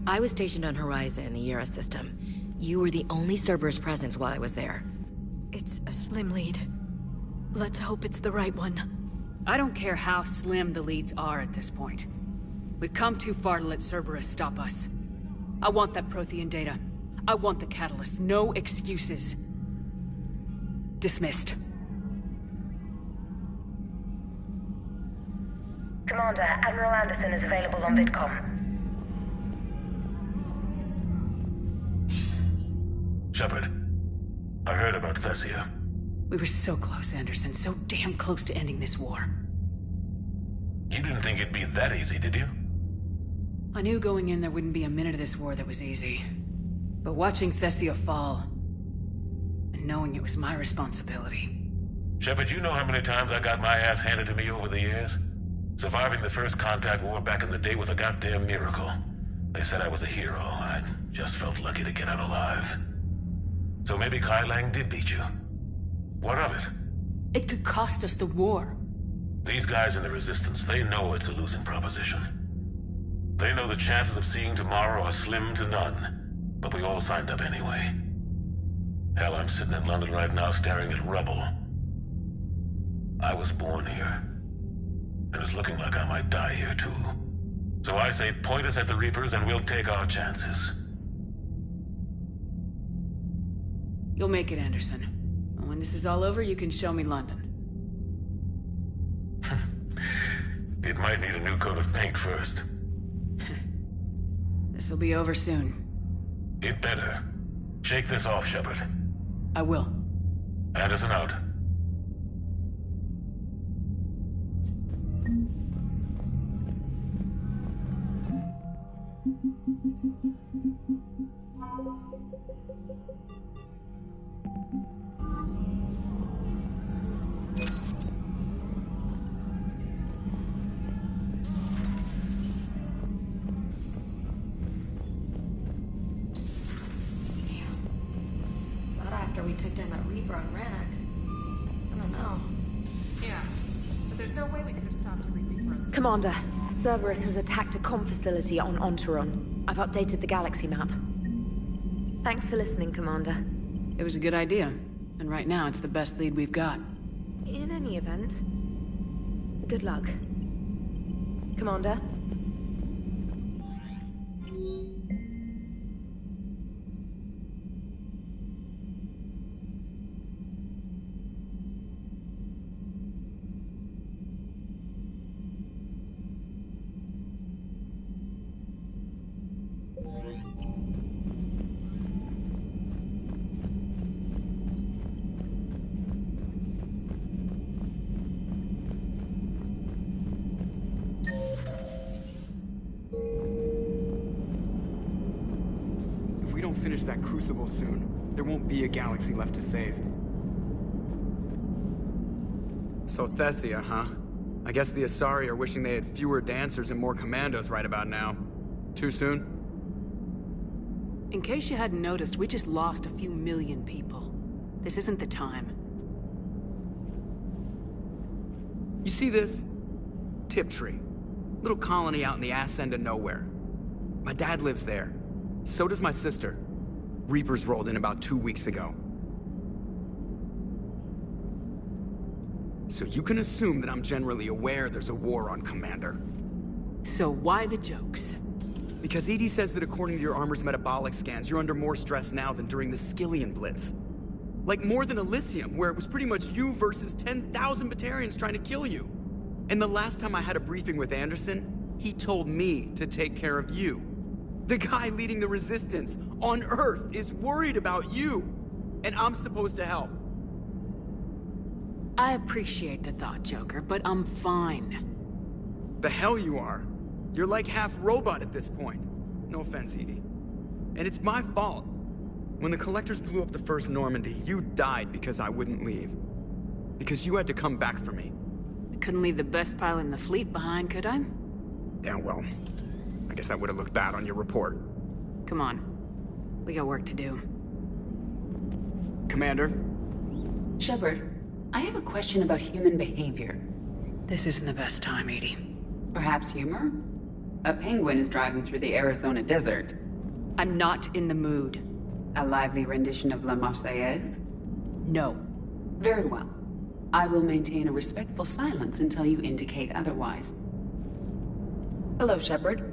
I was stationed on Horizon in the Yera system. You were the only Cerberus presence while I was there. It's a slim lead. Let's hope it's the right one. I don't care how slim the leads are at this point. We've come too far to let Cerberus stop us. I want that Prothean data. I want the catalyst. No excuses. Dismissed. Commander, Admiral Anderson is available on VidCom. Shepard, I heard about Thessia. We were so close, Anderson. So damn close to ending this war. You didn't think it'd be that easy, did you? I knew going in there wouldn't be a minute of this war that was easy. But watching Thessia fall, and knowing it was my responsibility. Shepard, you know how many times I got my ass handed to me over the years? Surviving the first contact war back in the day was a goddamn miracle. They said I was a hero. I just felt lucky to get out alive. So maybe Kai Lang did beat you. What of it? It could cost us the war. These guys in the Resistance, they know it's a losing proposition. They know the chances of seeing tomorrow are slim to none. But we all signed up anyway. Hell, I'm sitting in London right now staring at rubble. I was born here. And it's looking like I might die here too. So I say point us at the Reapers and we'll take our chances. You'll make it, Anderson. And when this is all over, you can show me London. It might need a new coat of paint first. This'll be over soon. It better. Shake this off, Shepard. I will. Anderson out. We took down that Reaper on Rannoch. I don't know. Yeah, but there's no way we could have stopped a Reaper. Commander, Cerberus has attacked a comm facility on Ontaron. I've updated the galaxy map. Thanks for listening, Commander. It was a good idea. And right now, it's the best lead we've got. In any event, good luck. Commander? Finish that crucible soon. There won't be a galaxy left to save. So Thessia, huh? I guess the Asari are wishing they had fewer dancers and more commandos right about now. Too soon? In case you hadn't noticed, we just lost a few million people. This isn't the time. You see this? Tiptree. Little colony out in the ass end of nowhere. My dad lives there. So does my sister. Reapers rolled in about 2 weeks ago. So you can assume that I'm generally aware there's a war on, Commander. So why the jokes? Because EDI says that according to your armor's metabolic scans, you're under more stress now than during the Skillian Blitz. Like more than Elysium, where it was pretty much you versus 10,000 Batarians trying to kill you. And the last time I had a briefing with Anderson, he told me to take care of you. The guy leading the Resistance on Earth is worried about you, and I'm supposed to help. I appreciate the thought, Joker, but I'm fine. The hell you are. You're like half robot at this point. No offense, EDI. And it's my fault. When the Collectors blew up the first Normandy, you died because I wouldn't leave. Because you had to come back for me. I couldn't leave the best pilot in the fleet behind, could I? Yeah, well, I guess that would have looked bad on your report. Come on. We got work to do. Commander? Shepard, I have a question about human behavior. This isn't the best time, EDI. Perhaps humor? A penguin is driving through the Arizona desert. I'm not in the mood. A lively rendition of La Marseillaise? No. Very well. I will maintain a respectful silence until you indicate otherwise. Hello, Shepard.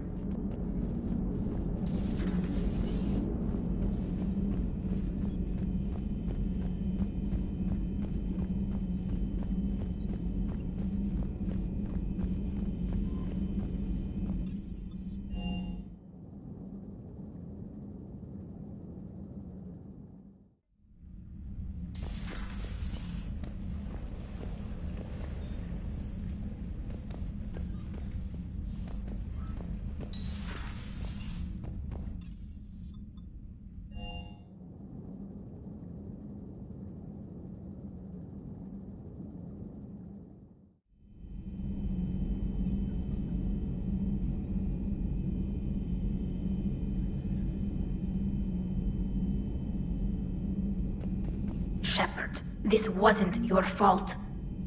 Shepard. This wasn't your fault.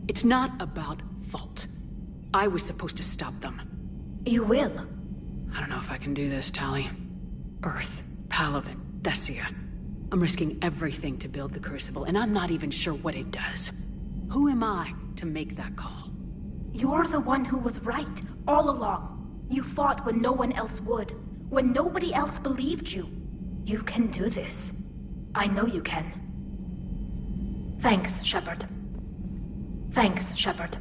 It's not about fault. I was supposed to stop them. You will. I don't know if I can do this, Tali. Earth, Palaven, Thessia. I'm risking everything to build the Crucible, and I'm not even sure what it does. Who am I to make that call? You're the one who was right, all along. You fought when no one else would, when nobody else believed you. You can do this. I know you can. Thanks, Shepard. Thanks, Shepard.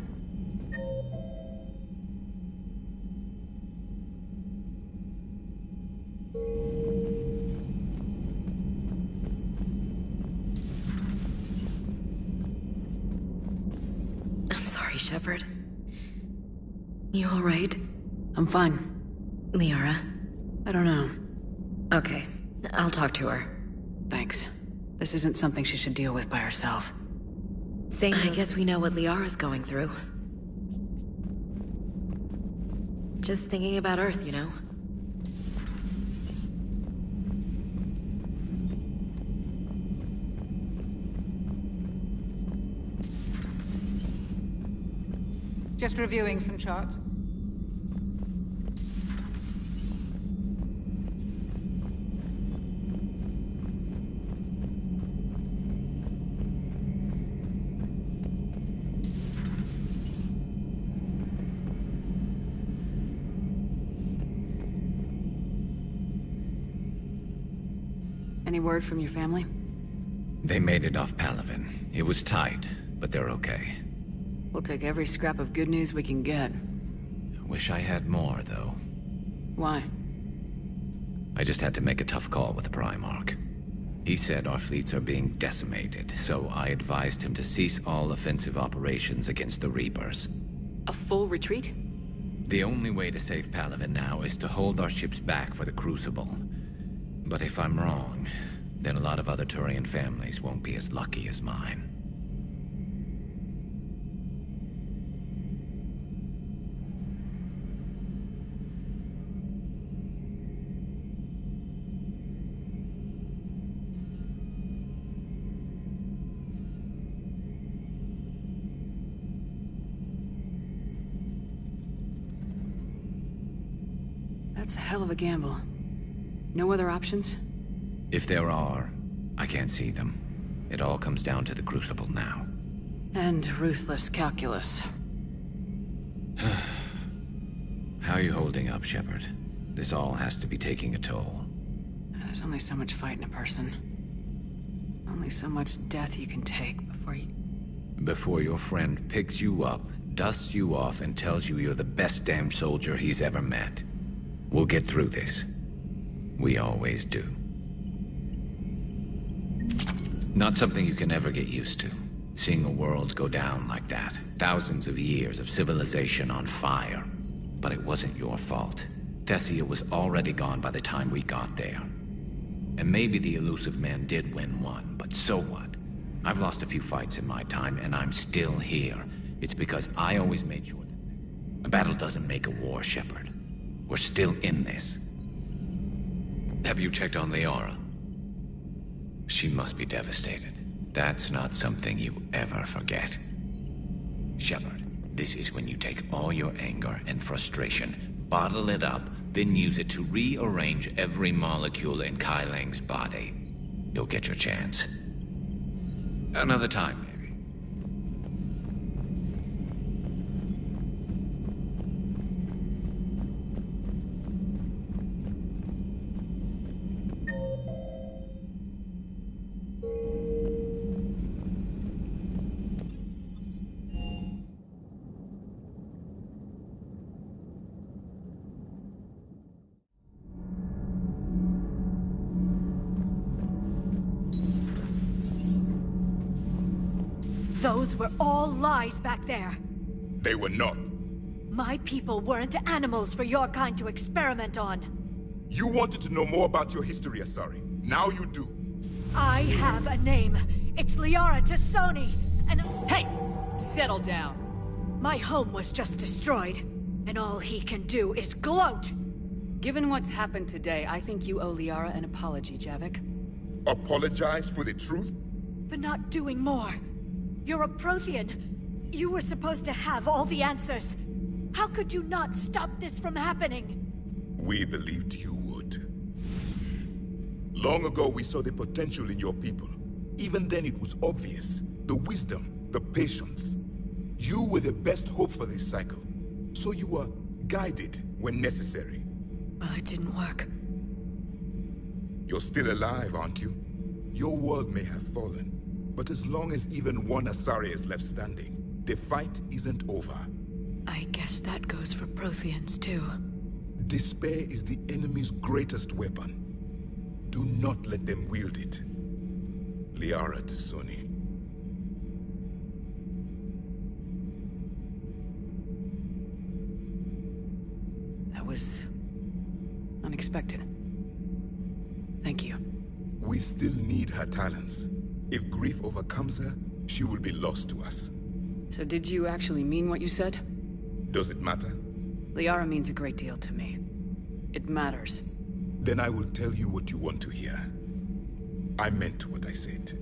I'm sorry, Shepard. You alright? I'm fine. Liara? I don't know. Okay, I'll talk to her. Thanks. This isn't something she should deal with by herself. I guess we know what Liara's going through. Just thinking about Earth, you know? Just reviewing some charts. Any word from your family? They made it off Palaven. It was tight, but they're okay. We'll take every scrap of good news we can get. Wish I had more, though. Why? I just had to make a tough call with the Primarch. He said our fleets are being decimated, so I advised him to cease all offensive operations against the Reapers. A full retreat? The only way to save Palaven now is to hold our ships back for the Crucible. But if I'm wrong, then a lot of other Turian families won't be as lucky as mine. That's a hell of a gamble. No other options? If there are, I can't see them. It all comes down to the Crucible now. And ruthless calculus. How are you holding up, Shepard? This all has to be taking a toll. There's only so much fight in a person. Only so much death you can take before you... Before your friend picks you up, dusts you off, and tells you you're the best damn soldier he's ever met. We'll get through this. We always do. Not something you can ever get used to. Seeing a world go down like that. Thousands of years of civilization on fire. But it wasn't your fault. Thessia was already gone by the time we got there. And maybe the elusive man did win one, but so what? I've lost a few fights in my time, and I'm still here. It's because I always made sure that a battle doesn't make a war, Shepard. We're still in this. Have you checked on Liara? She must be devastated. That's not something you ever forget. Shepard, this is when you take all your anger and frustration, bottle it up, then use it to rearrange every molecule in Kai Leng's body. You'll get your chance. Another time, maybe. Those were all lies back there. They were not. My people weren't animals for your kind to experiment on. You wanted to know more about your history, Asari. Now you do. I have a name. It's Liara Tassoni, and... Hey! Settle down. My home was just destroyed, and all he can do is gloat. Given what's happened today, I think you owe Liara an apology, Javik. Apologize for the truth? for not doing more. You're a Prothean. You were supposed to have all the answers. How could you not stop this from happening? We believed you would. Long ago, we saw the potential in your people. Even then, it was obvious. The wisdom, the patience. You were the best hope for this cycle. So you were guided when necessary. Well, it didn't work. You're still alive, aren't you? Your world may have fallen, but as long as even one Asari is left standing, the fight isn't over. I guess that goes for Protheans, too. Despair is the enemy's greatest weapon. Do not let them wield it. Liara to Sony. That was unexpected. Thank you. We still need her talents. If grief overcomes her, she will be lost to us. So did you actually mean what you said? Does it matter? Liara means a great deal to me. It matters. Then I will tell you what you want to hear. I meant what I said.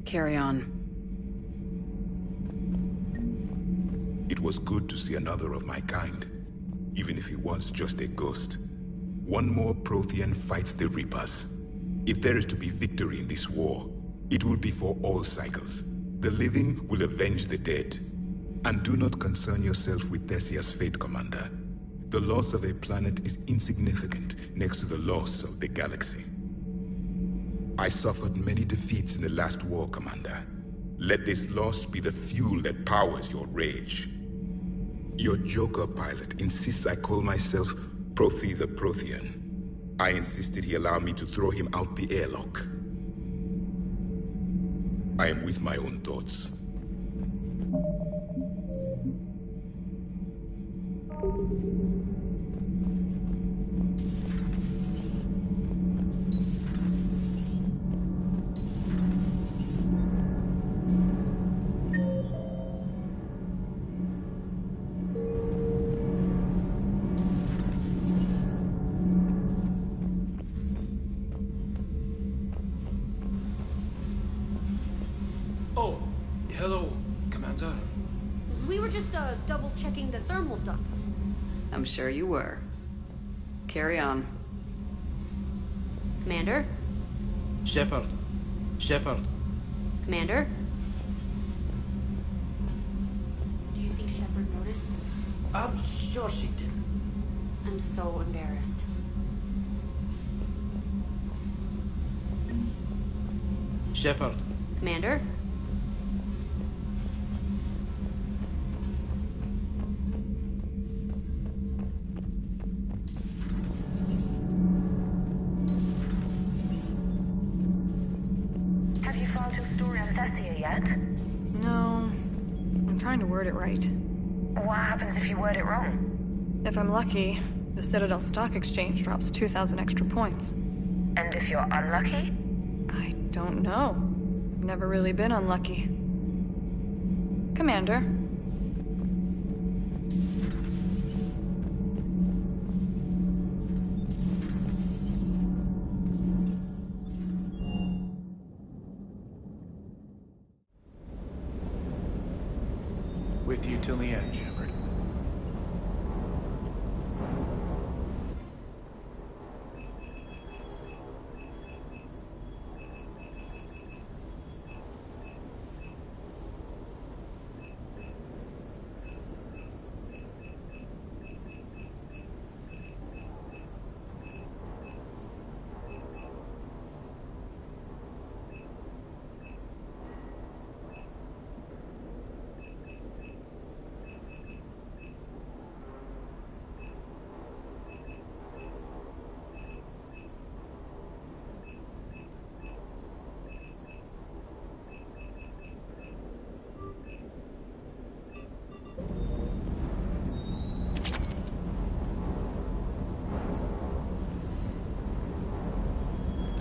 Carry on. It was good to see another of my kind, even if he was just a ghost. One more Prothean fights the Reapers. If there is to be victory in this war, it will be for all cycles. The living will avenge the dead. And do not concern yourself with Thessia's fate, Commander. The loss of a planet is insignificant next to the loss of the galaxy. I suffered many defeats in the last war, Commander. Let this loss be the fuel that powers your rage. Your Joker pilot insists I call myself Prothe the Prothean. I insisted he allow me to throw him out the airlock. I am with my own thoughts. Oh, hello, Commander. We were just double-checking the thermal ducts. I'm sure you were. Carry on. Commander? Shepard. Shepard. Commander? Do you think Shepard noticed? I'm sure she did. I'm so embarrassed. Shepard. Commander? Have you filed your story on Thessia yet? No. I'm trying to word it right. What happens if you word it wrong? If I'm lucky, the Citadel Stock Exchange drops 2,000 extra points. And if you're unlucky? I don't know. I've never really been unlucky. Commander. With you till the end, Shepard.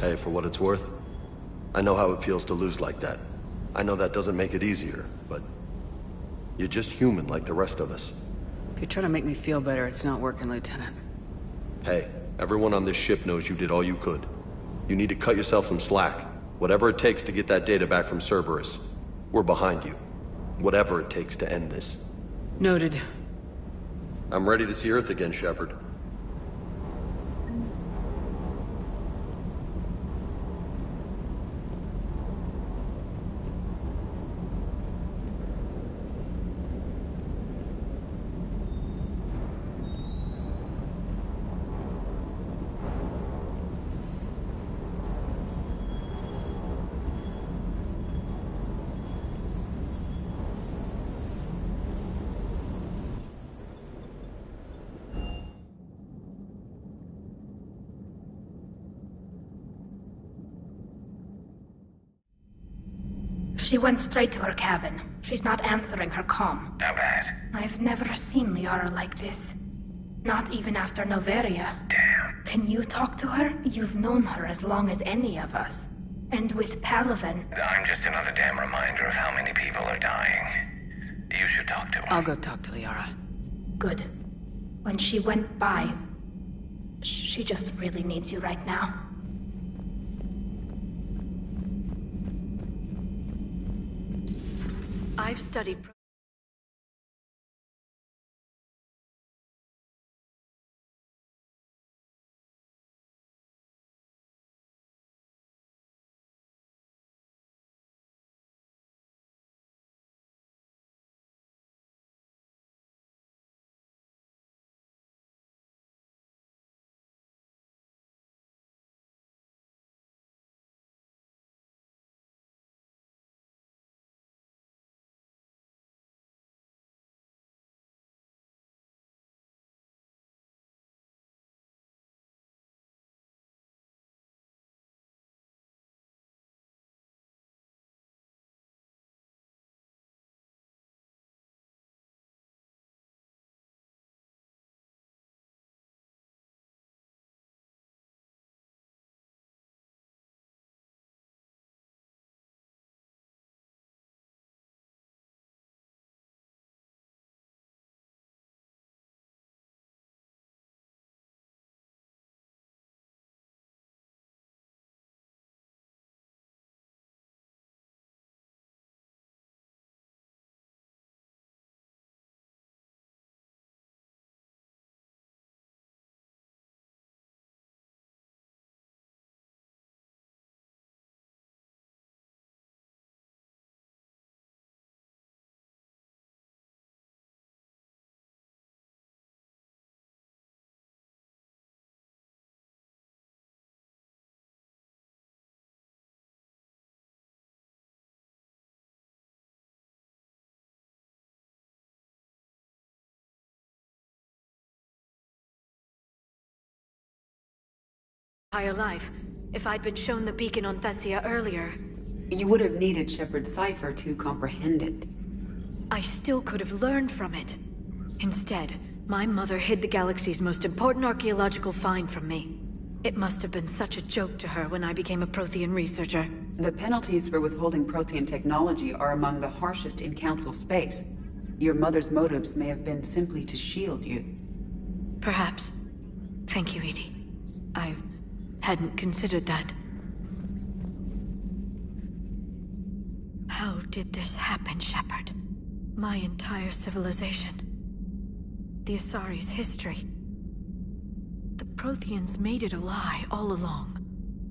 Hey, for what it's worth, I know how it feels to lose like that. I know that doesn't make it easier, but you're just human like the rest of us. If you're trying to make me feel better, it's not working, Lieutenant. Hey, everyone on this ship knows you did all you could. You need to cut yourself some slack. Whatever it takes to get that data back from Cerberus, we're behind you. Whatever it takes to end this. Noted. I'm ready to see Earth again, Shepard. She went straight to her cabin. She's not answering her comm. How bad? I've never seen Liara like this. Not even after Noveria. Damn. Can you talk to her? You've known her as long as any of us. And with Palaven... I'm just another damn reminder of how many people are dying. You should talk to her. I'll go talk to Liara. Good. When she went by... She just really needs you right now. I've studied... Entire life. If I'd been shown the beacon on Thessia earlier... You would have needed Shepard's cipher to comprehend it. I still could have learned from it. Instead, my mother hid the galaxy's most important archaeological find from me. It must have been such a joke to her when I became a Prothean researcher. The penalties for withholding Protean technology are among the harshest in Council space. Your mother's motives may have been simply to shield you. Perhaps. Thank you, Edie. I hadn't considered that. How did this happen, Shepard? My entire civilization. The Asari's history. The Protheans made it a lie all along,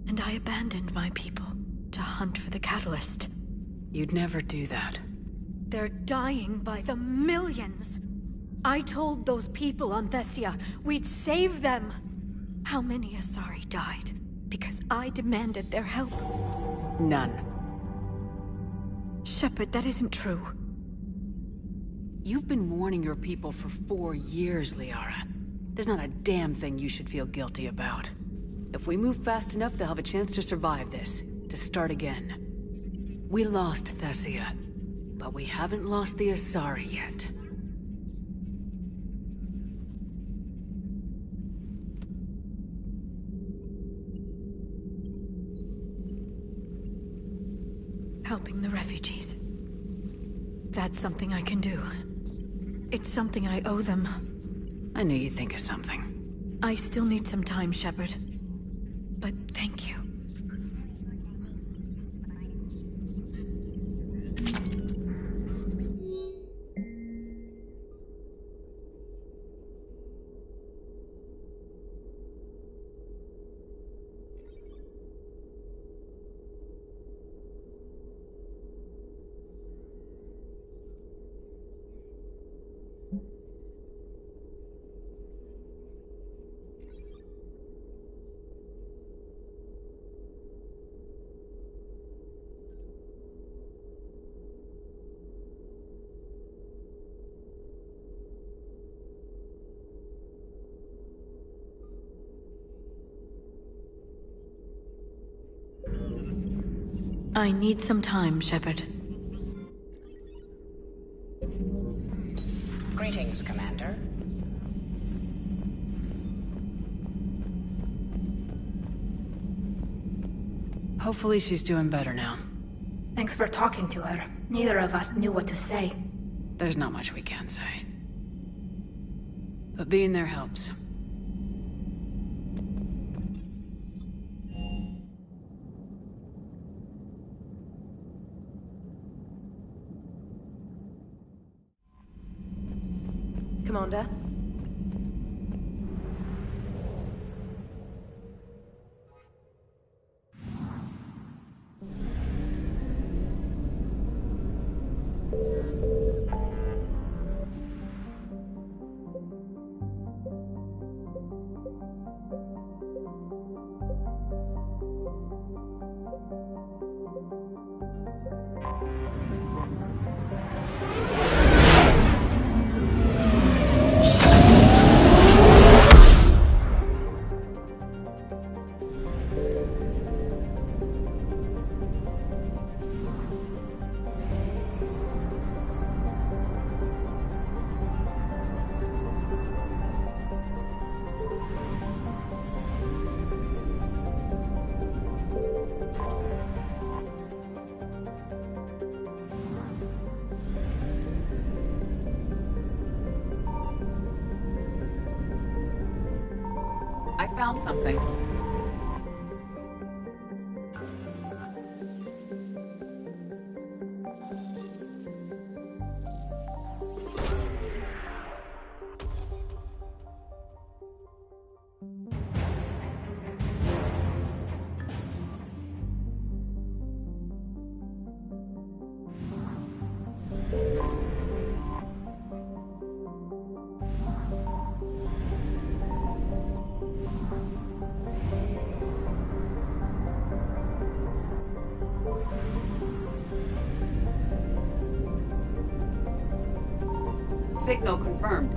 and I abandoned my people to hunt for the catalyst. You'd never do that. They're dying by the millions. I told those people on Thessia we'd save them. How many Asari died because I demanded their help? None. Shepard, that isn't true. You've been warning your people for 4 years, Liara. There's not a damn thing you should feel guilty about. If we move fast enough, they'll have a chance to survive this, to start again. We lost Thessia, but we haven't lost the Asari yet. Helping the refugees. That's something I can do. It's something I owe them. I knew you'd think of something. I still need some time, Shepard. But thank you. I need some time, Shepard. Greetings, Commander. Hopefully she's doing better now. Thanks for talking to her. Neither of us knew what to say. There's not much we can say. But being there helps. Commander? I found something. Signal confirmed.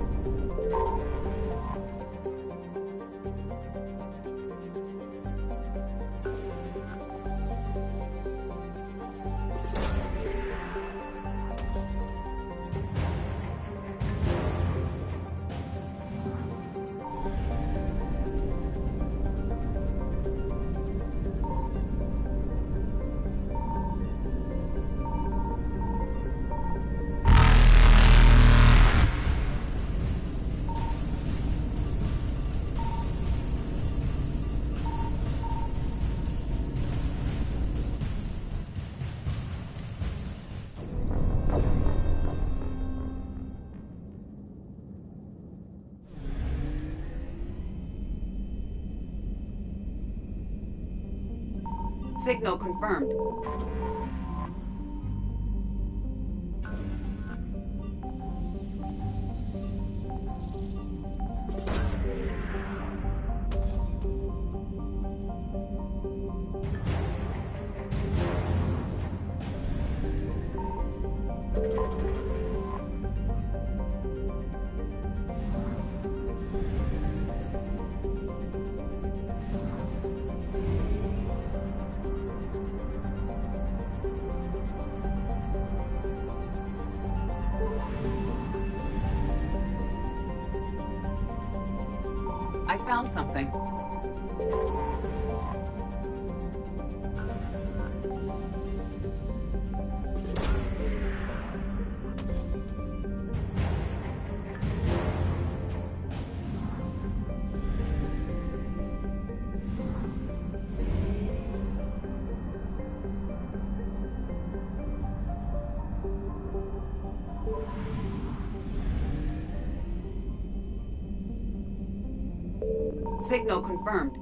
Signal confirmed. I found something. Signal confirmed.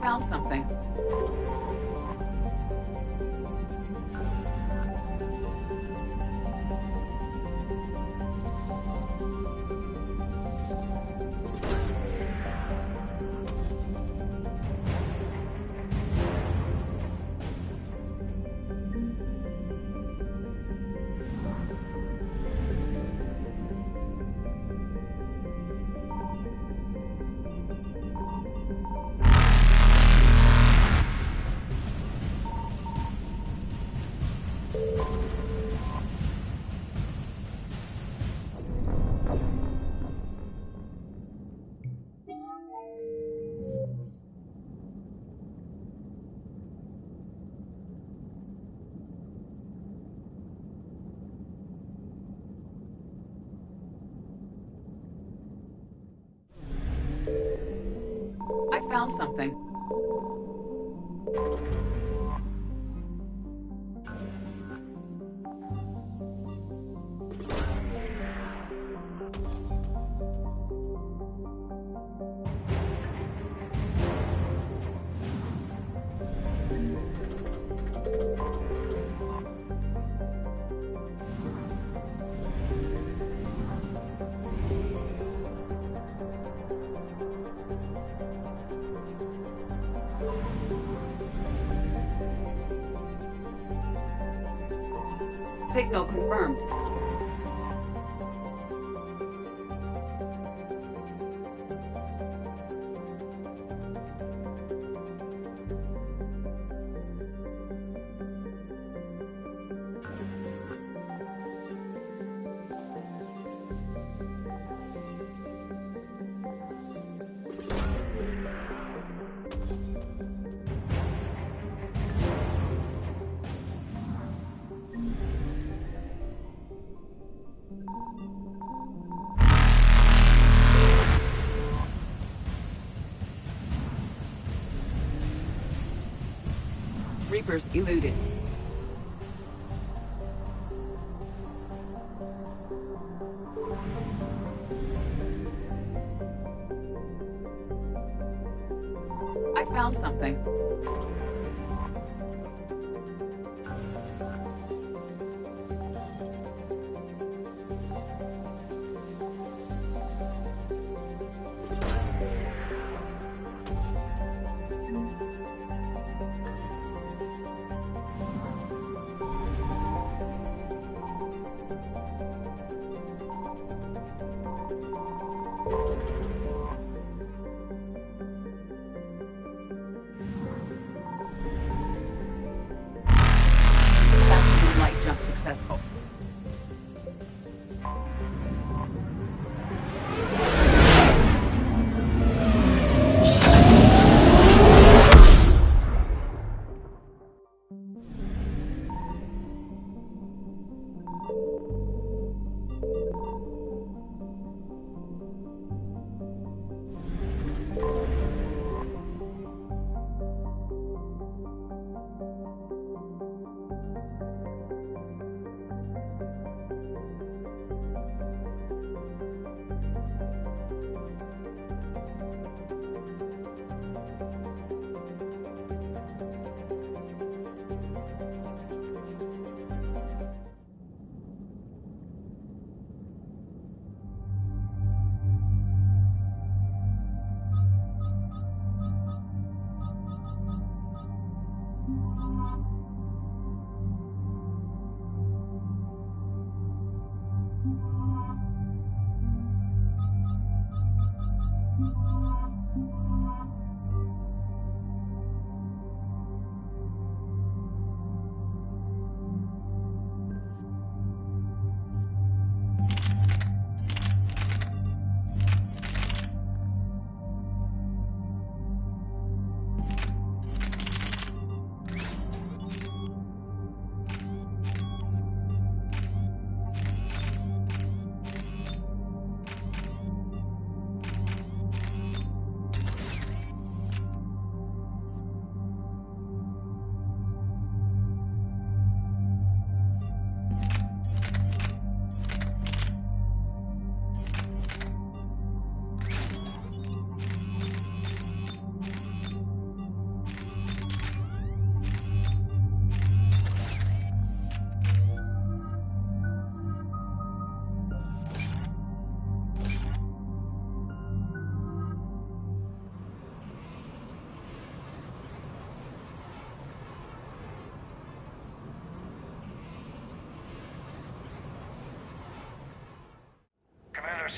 found something. I found something. Signal confirmed. Reapers eluded. I found something. Light jump successful.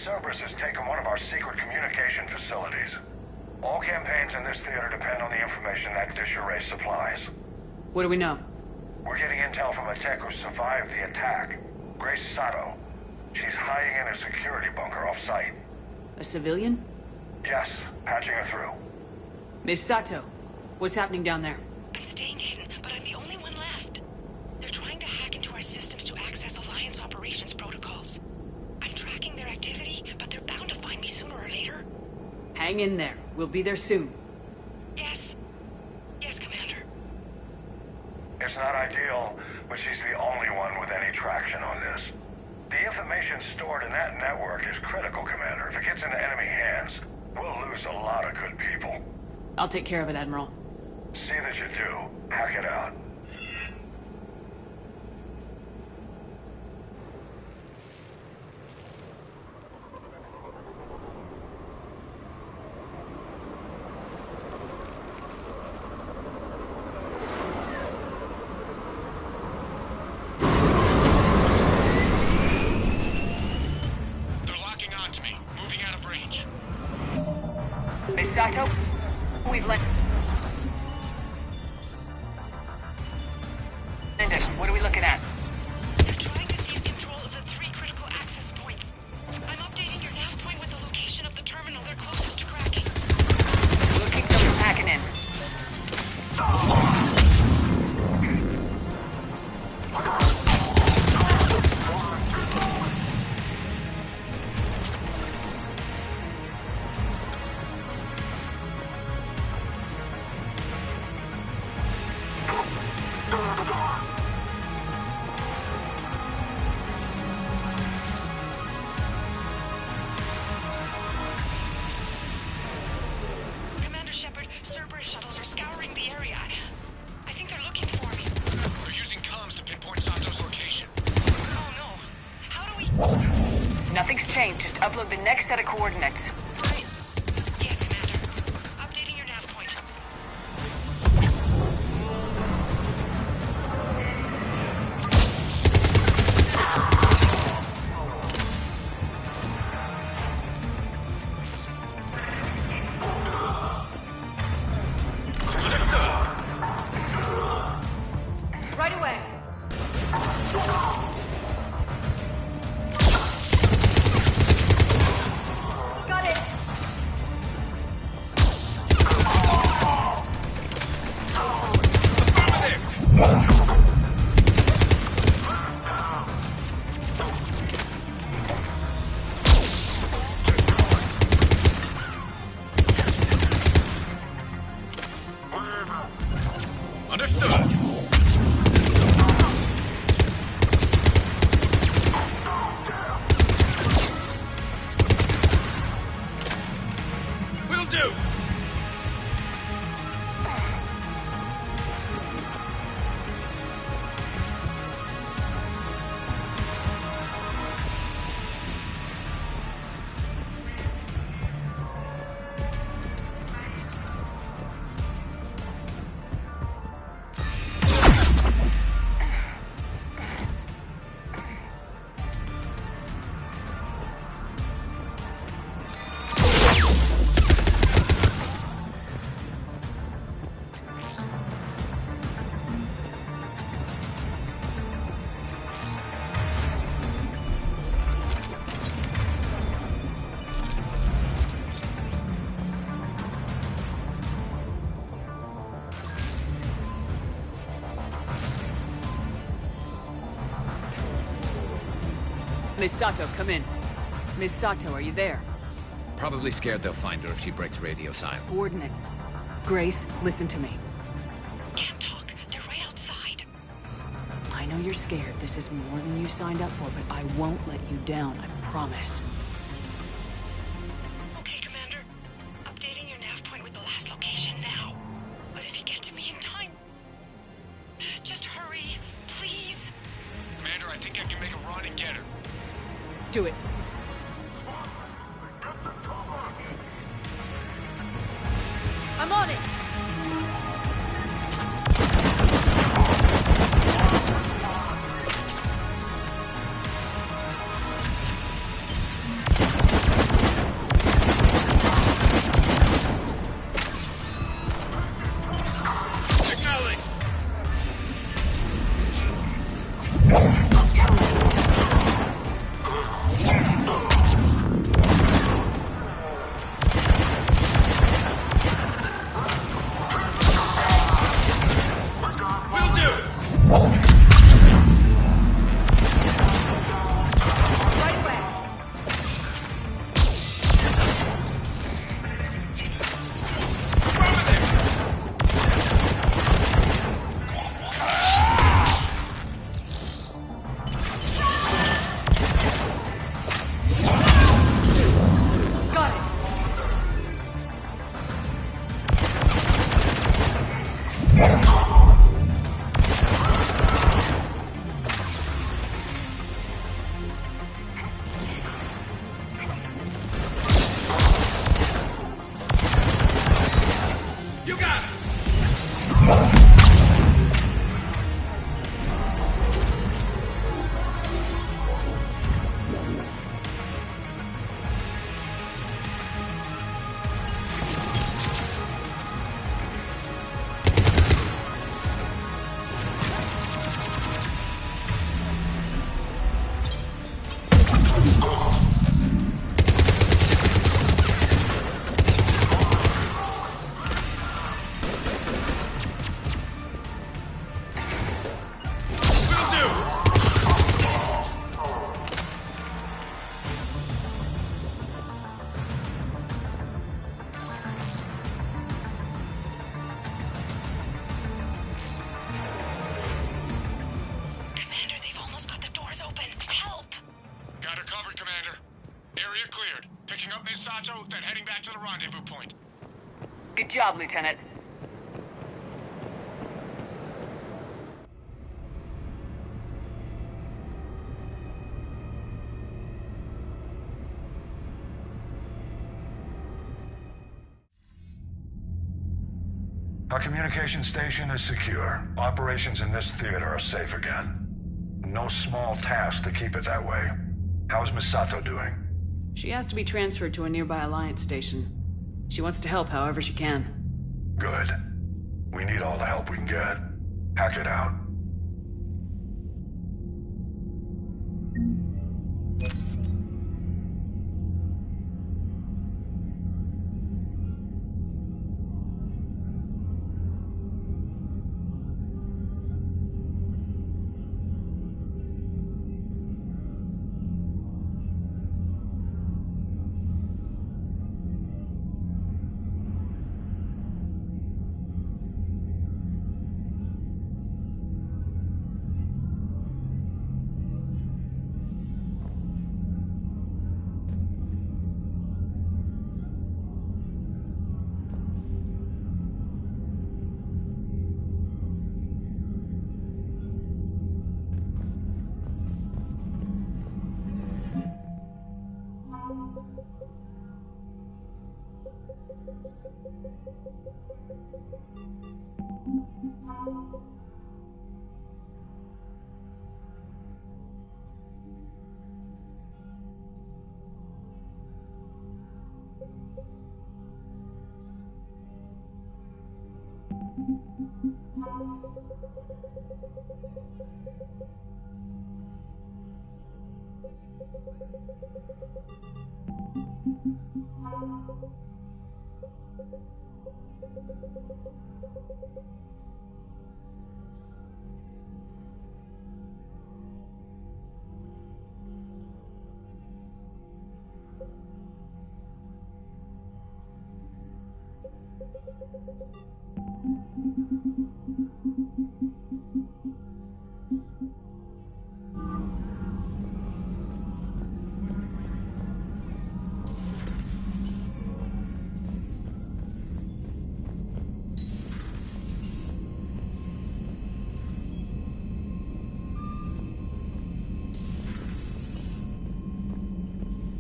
Cerberus has taken one of our secret communication facilities. All campaigns in this theater depend on the information that dish array supplies. What do we know? We're getting intel from a tech who survived the attack. Grace Sato. She's hiding in a security bunker off-site. A civilian? Yes, patching her through. Miss Sato, what's happening down there? I'm staying hidden, but I'm the only one left. They're trying to hack into our systems to access Alliance operations protocols. I'm tracking their activity, but they're bound to find me sooner or later. Hang in there. We'll be there soon. Yes. Yes, Commander. It's not ideal, but she's the only one with any traction on this. The information stored in that network is critical, Commander. If it gets into enemy hands, we'll lose a lot of good people. I'll take care of it, Admiral. See that you do. Hack it out. Miss Sato, we've landed. What are we looking at? They're trying to seize control of the 3 critical access points. I'm updating your nav point with the location of the terminal they're closest to cracking. We'll keep them from hacking in. Commander Shepard, Cerberus shuttles are scouring the area. I think they're looking for me. They're using comms to pinpoint Sato's location. Oh no. How do we... Nothing's changed. Just upload the next set of coordinates. Right. Yes, Commander. Updating your nav point. Right away. Got it. Understood. Will do. Miss Sato, come in. Miss Sato, are you there? Probably scared they'll find her if she breaks radio silence. Coordinates. Grace, listen to me. Can't talk. They're right outside. I know you're scared. This is more than you signed up for, but I won't let you down, I promise. Okay, Commander. Updating your nav point with the last location now. But if you get to me in time... Just hurry, please. Commander, I think I can make a run and get her. Do it. I'm on it. Got her covered, Commander. Area cleared. Picking up Miss Sato, then heading back to the rendezvous point. Good job, Lieutenant. Our communication station is secure. Operations in this theater are safe again. No small task to keep it that way. How's Miss Sato doing? She has to be transferred to a nearby Alliance station. She wants to help however she can. Good. We need all the help we can get. Hack it out.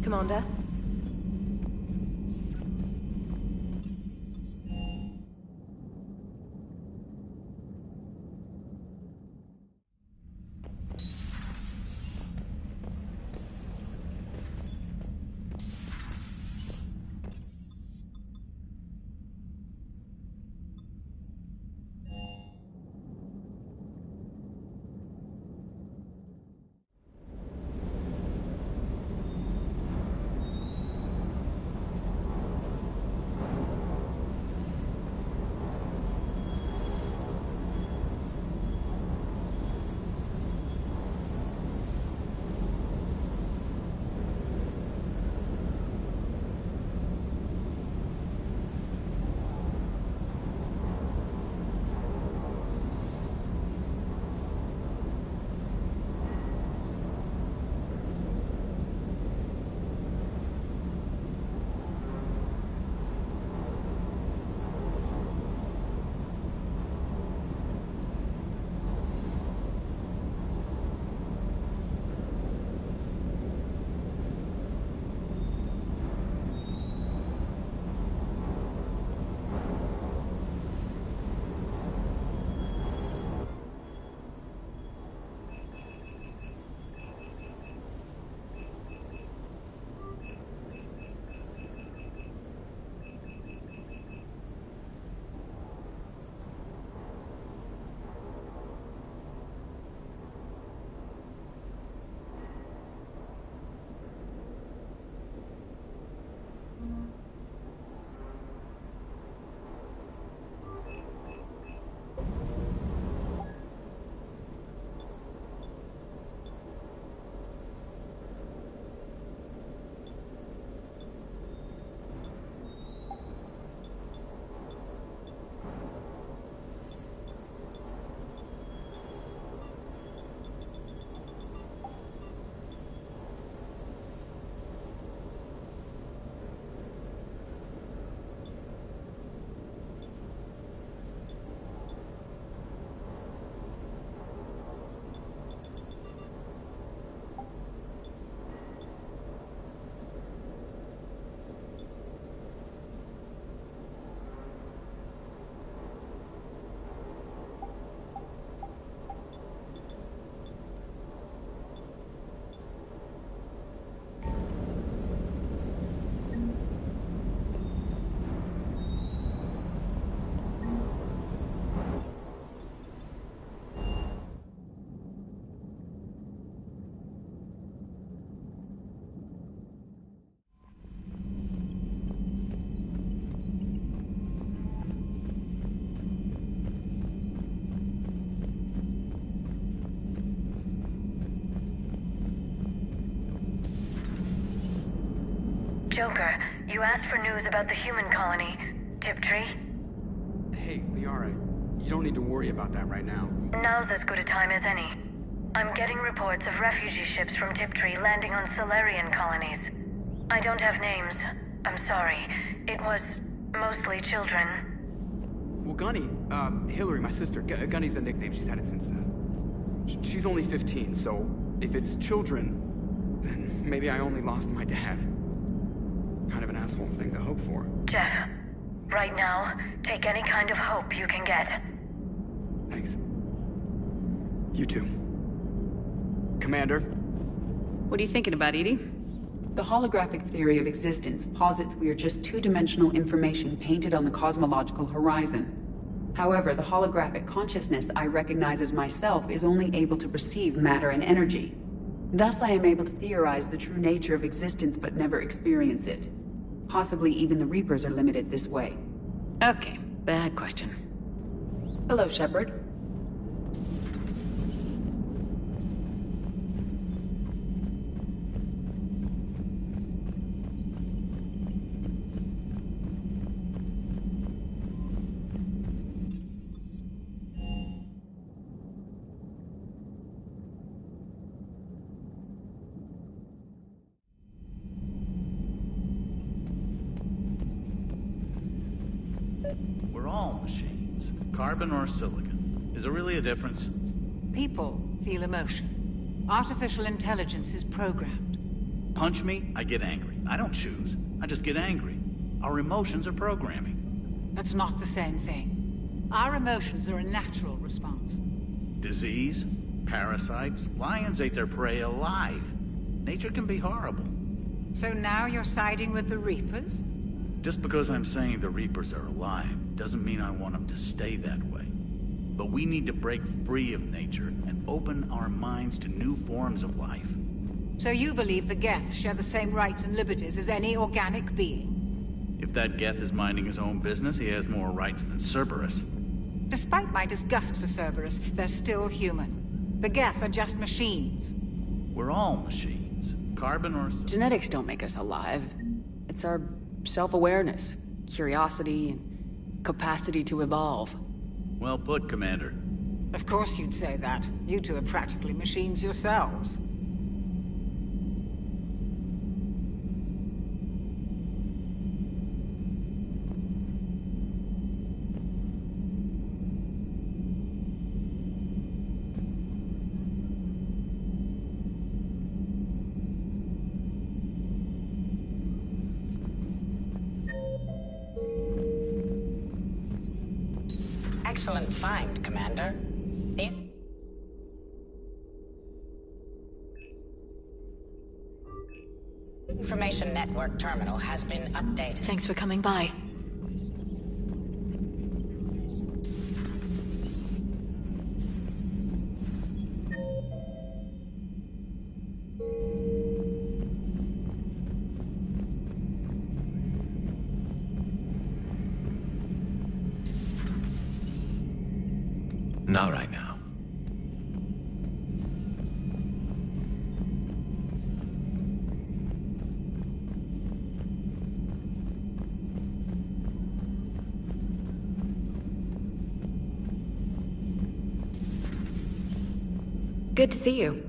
Commander? Joker, you asked for news about the human colony. Tiptree? Hey, Liara, you don't need to worry about that right now. Now's as good a time as any. I'm getting reports of refugee ships from Tiptree landing on Solarian colonies. I don't have names. I'm sorry. It was mostly children. Well, Gunny, Hillary, my sister, Gunny's a nickname. She's had it since, she's only 15, so if it's children, then maybe I only lost my dad. Kind of an asshole thing to hope for. Jeff, right now, take any kind of hope you can get. Thanks. You too. Commander? What are you thinking about, Edie? The holographic theory of existence posits we are just two-dimensional information painted on the cosmological horizon. However, the holographic consciousness I recognize as myself is only able to perceive matter and energy. Thus, I am able to theorize the true nature of existence but never experience it. Possibly even the Reapers are limited this way. Okay, bad question. Hello, Shepard. We're all machines. Carbon or silicon. Is there really a difference? People feel emotion. Artificial intelligence is programmed. Punch me, I get angry. I don't choose. I just get angry. Our emotions are programming. That's not the same thing. Our emotions are a natural response. Disease, parasites, lions ate their prey alive. Nature can be horrible. So now you're siding with the Reapers? Just because I'm saying the Reapers are alive doesn't mean I want them to stay that way. But we need to break free of nature and open our minds to new forms of life. So you believe the Geth share the same rights and liberties as any organic being? If that Geth is minding his own business, he has more rights than Cerberus. Despite my disgust for Cerberus, they're still human. The Geth are just machines. We're all machines. Carbon or... Genetics don't make us alive. It's our self-awareness, curiosity, and capacity to evolve. Well put, Commander. Of course you'd say that. You two are practically machines yourselves. Excellent find, Commander. The information network terminal has been updated. Thanks for coming by. Not right now. Good to see you.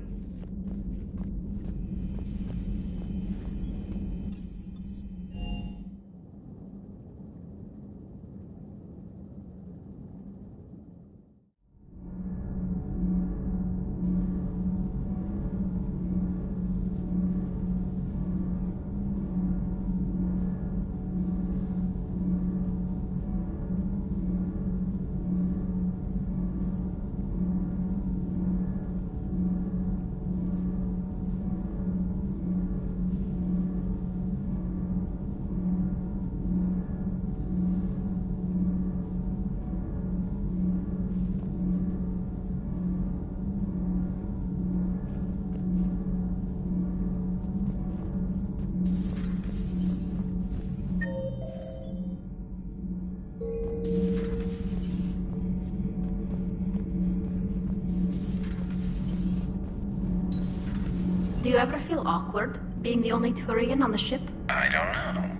ever feel awkward, being the only Turian on the ship? I don't know.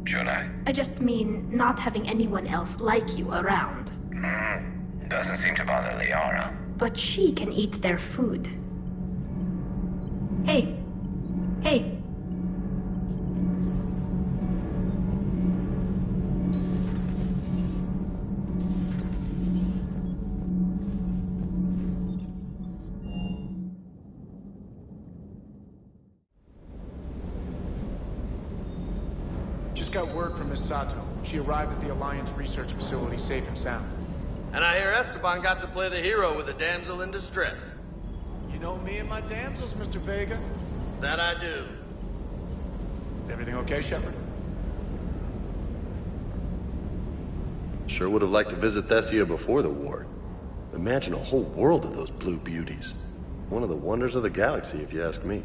Should I? I just mean not having anyone else like you around. Doesn't seem to bother Liara. But she can eat their food. Hey. Hey. Just got word from Miss Sato. She arrived at the Alliance research facility safe and sound. And I hear Esteban got to play the hero with a damsel in distress. You know me and my damsels, Mr. Vega. That I do. Everything okay, Shepard? Sure would have liked to visit Thessia before the war. Imagine a whole world of those blue beauties. One of the wonders of the galaxy, if you ask me.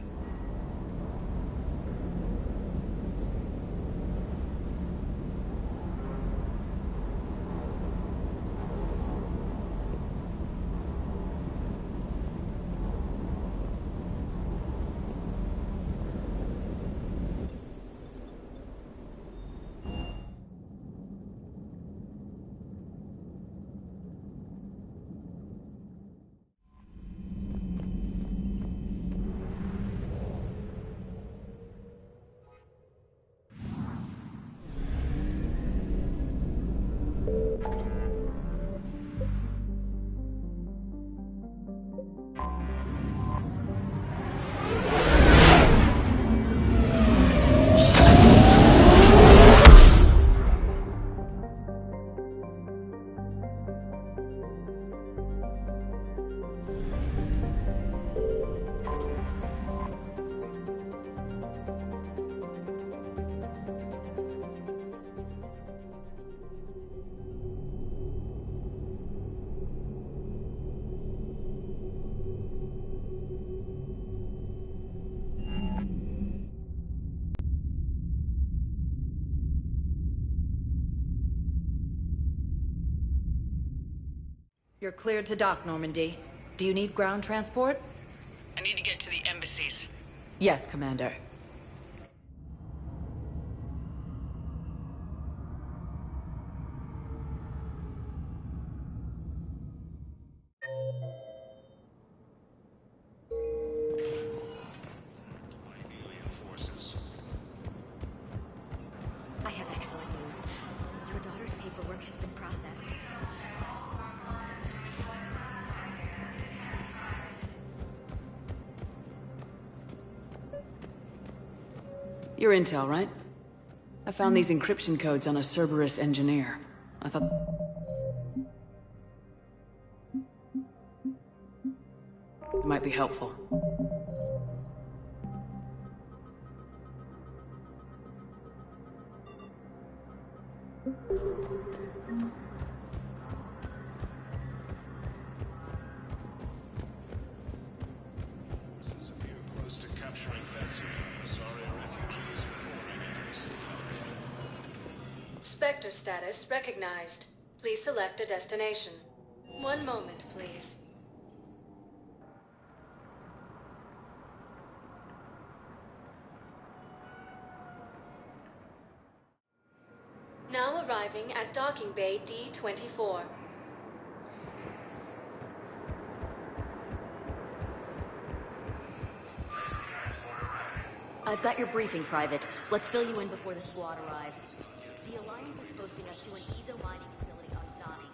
You're cleared to dock, Normandy. Do you need ground transport? I need to get to the embassies. Yes, Commander. I have excellent news. Your daughter's paperwork has been processed. Your intel, right? I found these encryption codes on a Cerberus engineer. I thought... it might be helpful. Close to capturing Thessia. Sorry, refugees are pouring into the city. Spectre status recognized. Please select a destination. One moment, please. Now arriving at docking bay D-24. I've got your briefing, Private. Let's fill you in before the squad arrives. The Alliance is posting us to an ESO mining facility on Zani.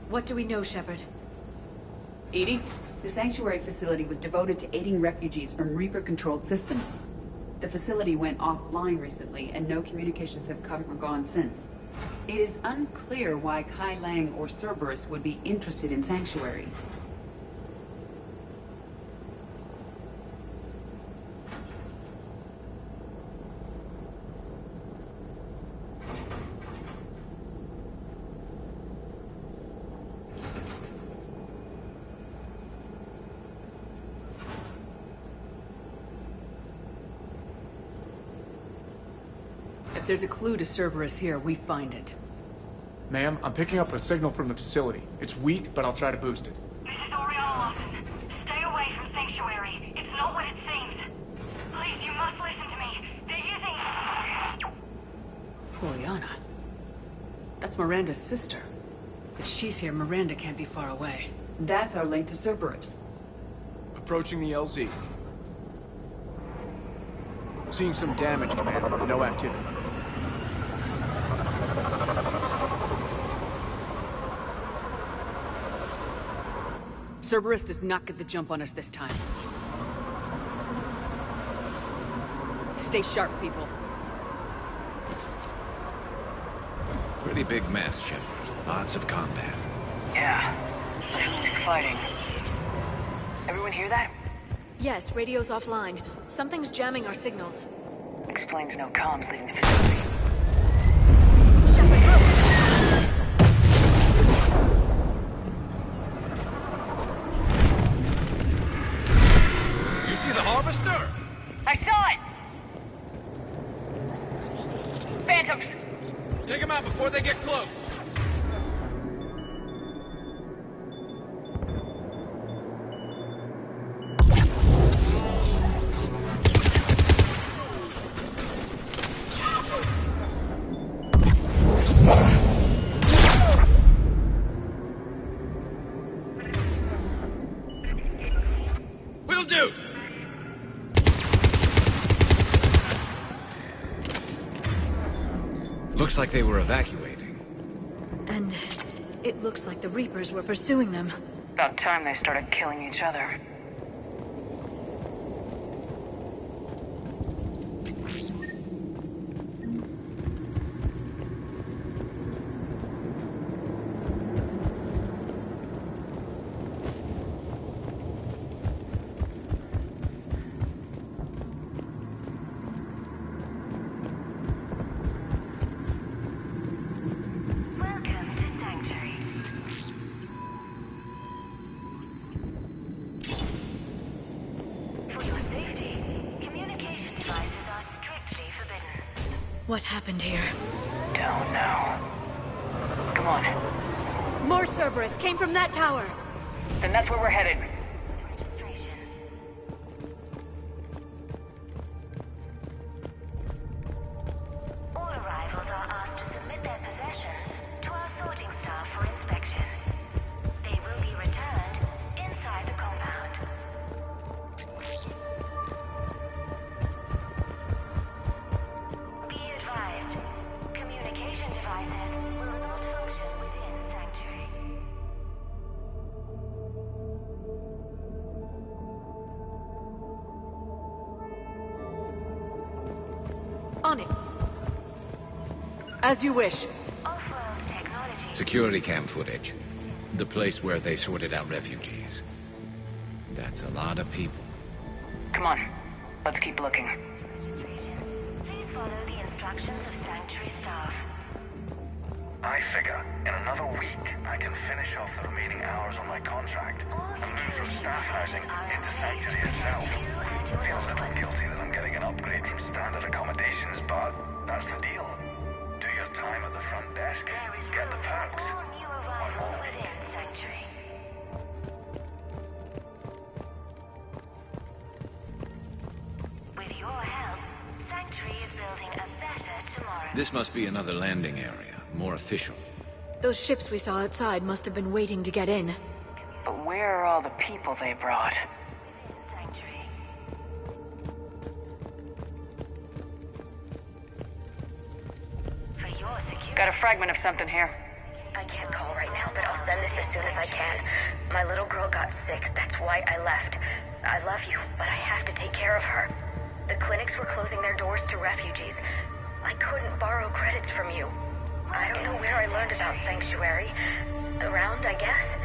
What do we know, Shepard? Edie, the Sanctuary facility was devoted to aiding refugees from Reaper-controlled systems. The facility went offline recently, and no communications have come or gone since. It is unclear why Kai Lang or Cerberus would be interested in Sanctuary. If there's a clue to Cerberus here, we find it. Ma'am, I'm picking up a signal from the facility. It's weak, but I'll try to boost it. This is Oriana Lawson. Stay away from Sanctuary. It's not what it seems. Please, you must listen to me. They're using... Oriana? That's Miranda's sister. If she's here, Miranda can't be far away. That's our link to Cerberus. Approaching the LZ. Seeing some damage, Commander, but no activity. Cerberus does not get the jump on us this time. Stay sharp, people. Pretty big mess, Shepard. Lots of combat. Yeah. But who's fighting? Everyone hear that? Yes, radio's offline. Something's jamming our signals. Explains no comms leaving the facility. You see the harvester? I saw it! Phantoms! Take them out before they get close. Will do! Looks like they were evacuating. And it looks like the Reapers were pursuing them. About time they started killing each other. What happened here? Don't know. Come on. More Cerberus came from that tower. Then that's where we're headed. All arrivals are asked to submit their possessions to our sorting staff for inspection. They will be returned inside the compound. Be advised, As you wish. Security cam footage. The place where they sorted out refugees. That's a lot of people. Come on. Let's keep looking. Please follow the instructions of Sanctuary staff. I figure in another week I can finish off the remaining hours on my contract and move from staff housing into Sanctuary itself. I feel a little guilty that I'm getting an upgrade from standard accommodations, but that's the deal. Do your time at the front desk, get the perks. One more week. With your help, Sanctuary is building a better tomorrow. This must be another landing area, more official. Those ships we saw outside must have been waiting to get in. But where are all the people they brought? Got a fragment of something here. I can't call right now, but I'll send this as soon as I can. My little girl got sick, that's why I left. I love you, but I have to take care of her. The clinics were closing their doors to refugees. I couldn't borrow credits from you. I don't know where I learned about Sanctuary. Around, I guess.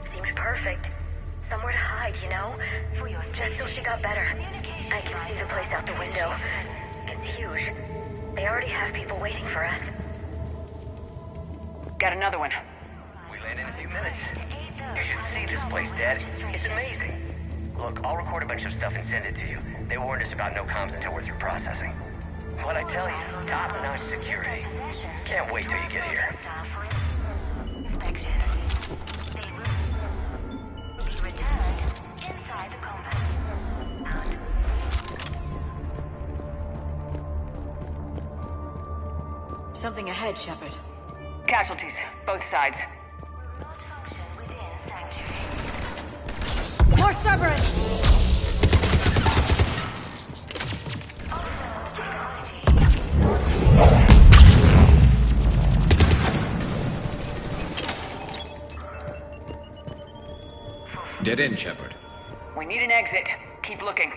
Seemed perfect. Somewhere to hide, you know? Just till she got better. I can see the place out the window. It's huge. They already have people waiting for us. Got another one. We land in a few minutes. You should see this place, Dad. It's amazing. Look, I'll record a bunch of stuff and send it to you. They warned us about no comms until we're through processing. What'd I tell you? Top-notch security. Can't wait till you get here. Something ahead, Shepard. Casualties, both sides. More Cerberus! Dead end, Shepard. We need an exit. Keep looking.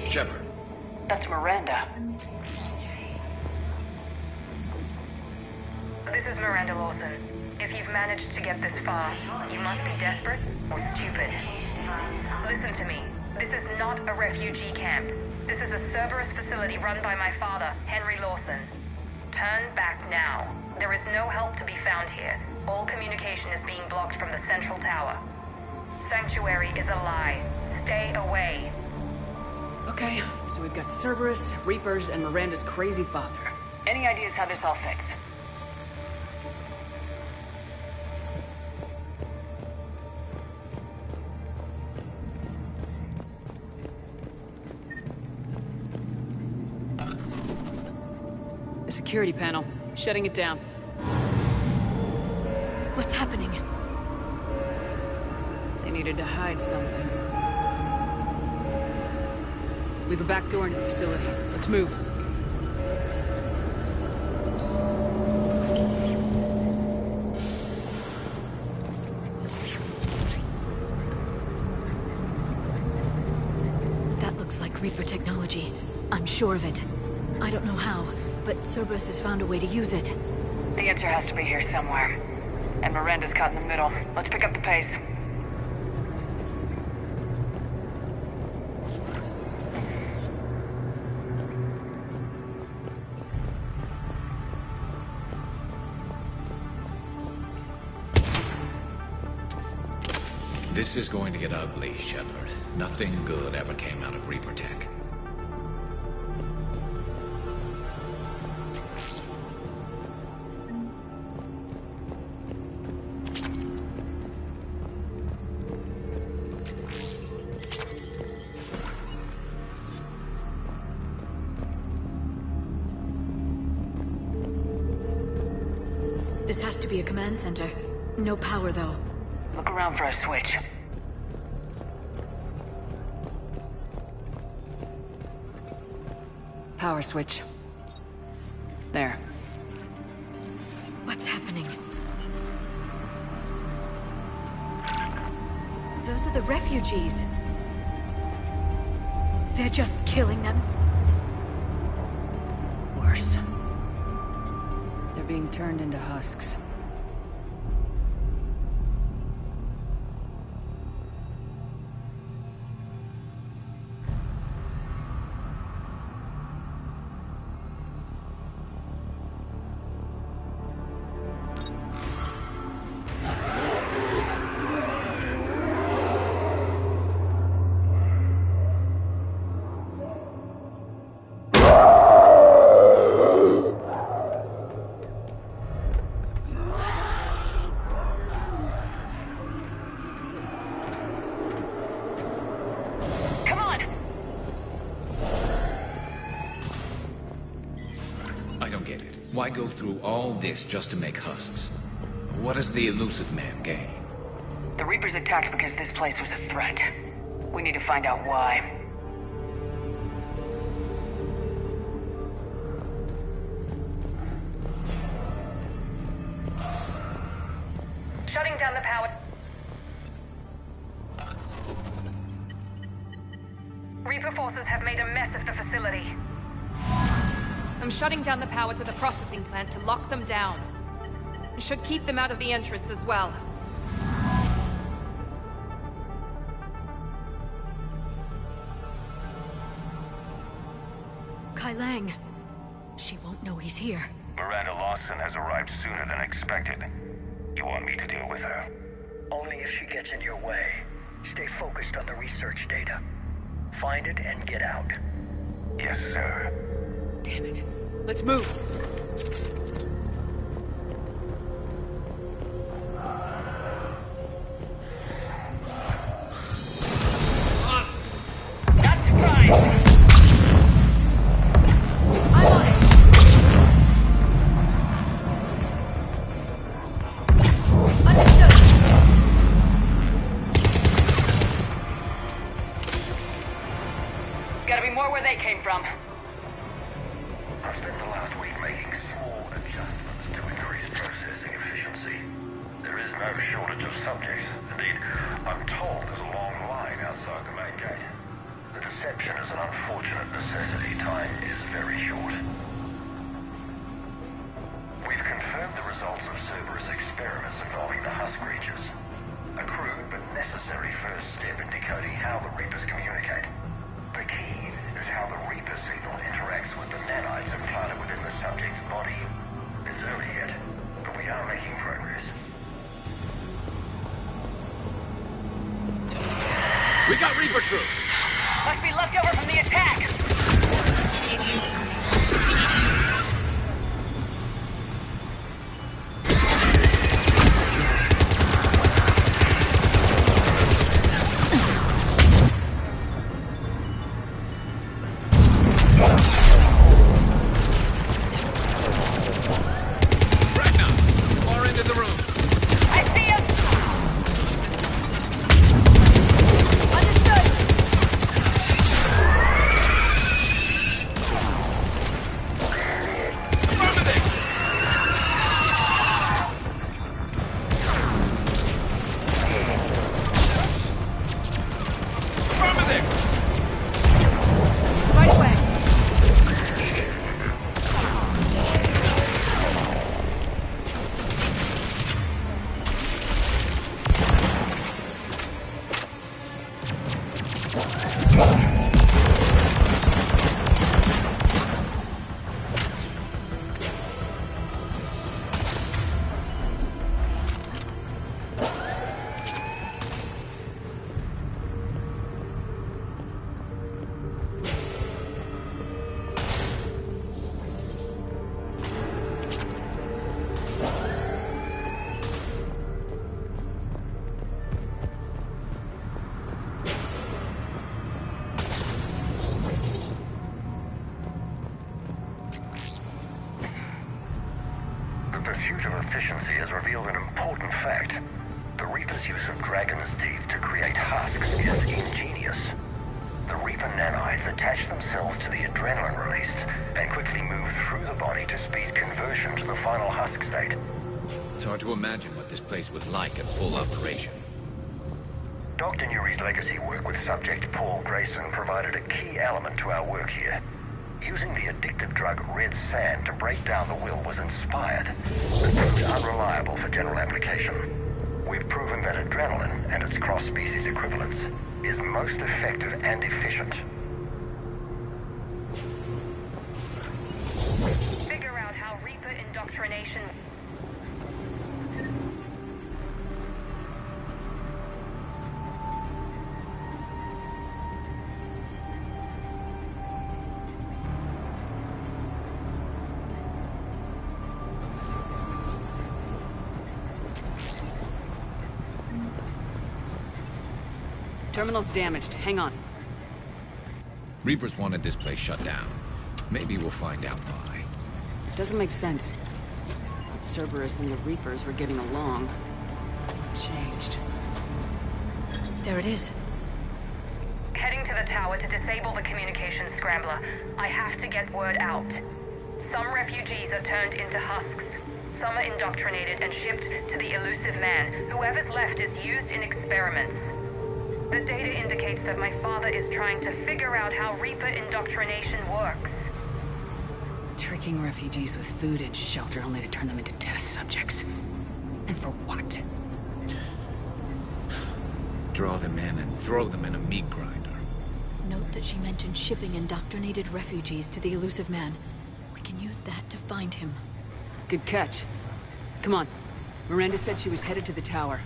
Shepard. That's Miranda. This is Miranda Lawson. If you've managed to get this far, you must be desperate or stupid. Listen to me. This is not a refugee camp. This is a Cerberus facility run by my father, Henry Lawson. Turn back now. There is no help to be found here. All communication is being blocked from the central tower. Sanctuary is a lie. Stay away. Okay, so we've got Cerberus, Reapers, and Miranda's crazy father. Any ideas how this all fits? The security panel. Shutting it down. What's happening? They needed to hide something. We have a back door into the facility. Let's move. That looks like Reaper technology. I'm sure of it. I don't know how, but Cerberus has found a way to use it. The answer has to be here somewhere. And Miranda's caught in the middle. Let's pick up the pace. This is going to get ugly, Shepard. Nothing good ever came out of Reaper Tech. This has to be a command center. No power, though. Look around for a switch. Power switch. There. What's happening? Those are the refugees. They're just killing them. Worse. They're being turned into husks. Why go through all this just to make husks? What does the elusive man gain? The Reapers attacked because this place was a threat. We need to find out why. Shutting down the power. Reaper forces have made a mess of the facility. I'm shutting down the power to the processing plant to lock them down. It should keep them out of the entrance as well. Kai Lang. She won't know he's here. Miranda Lawson has arrived sooner than expected. You want me to deal with her? Only if she gets in your way. Stay focused on the research data. Find it and get out. Yes, sir. Damn it. Let's move! Gotta be more where they came from. I've spent the last week making small adjustments to increase processing efficiency. There is no shortage of subjects. Indeed, I'm told there's a long line outside the main gate. The deception is an unfortunate necessity. Time is very short. We've confirmed the results of Cerberus experiments involving the husk creatures. A crude but necessary first step in decoding how the Reapers communicate. The key is how the Reaper signal interacts with the nanites implanted within the subject's body. It's early yet, but we are making progress. We got Reaper troops! Must be left over from the attack! Understood! The pursuit of efficiency has revealed an important fact. The Reaper's use of dragon's teeth to create husks is ingenious. The Reaper nanites attach themselves to the adrenaline released and quickly move through the body to speed conversion to the final husk state. It's hard to imagine what this place was like at full operation. Dr. Nuri's legacy work with subject Paul Grayson provided a key element to our work here. Using the addictive drug red sand to break down the will was inspired, but proved unreliable for general application. We've proven that adrenaline and its cross-species equivalents is most effective and efficient. Figure out how Reaper indoctrination... Terminal's damaged. Hang on. Reapers wanted this place shut down. Maybe we'll find out why. It doesn't make sense. But Cerberus and the Reapers were getting along. It changed. There it is. Heading to the tower to disable the communications scrambler. I have to get word out. Some refugees are turned into husks. Some are indoctrinated and shipped to the elusive man. Whoever's left is used in experiments. The data indicates that my father is trying to figure out how Reaper indoctrination works. Tricking refugees with food and shelter only to turn them into test subjects. And for what? Draw them in and throw them in a meat grinder. Note that she mentioned shipping indoctrinated refugees to the elusive man. We can use that to find him. Good catch. Come on. Miranda said she was headed to the tower.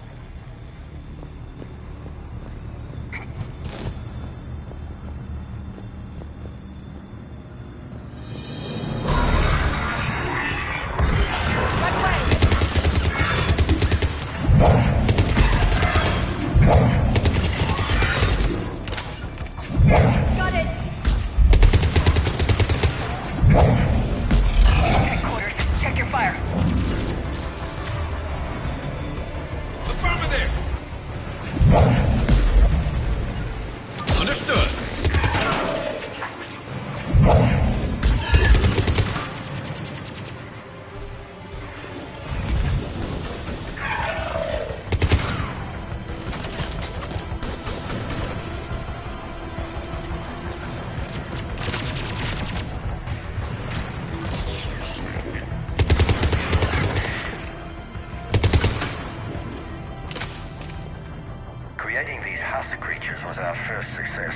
Creating these husk creatures was our first success.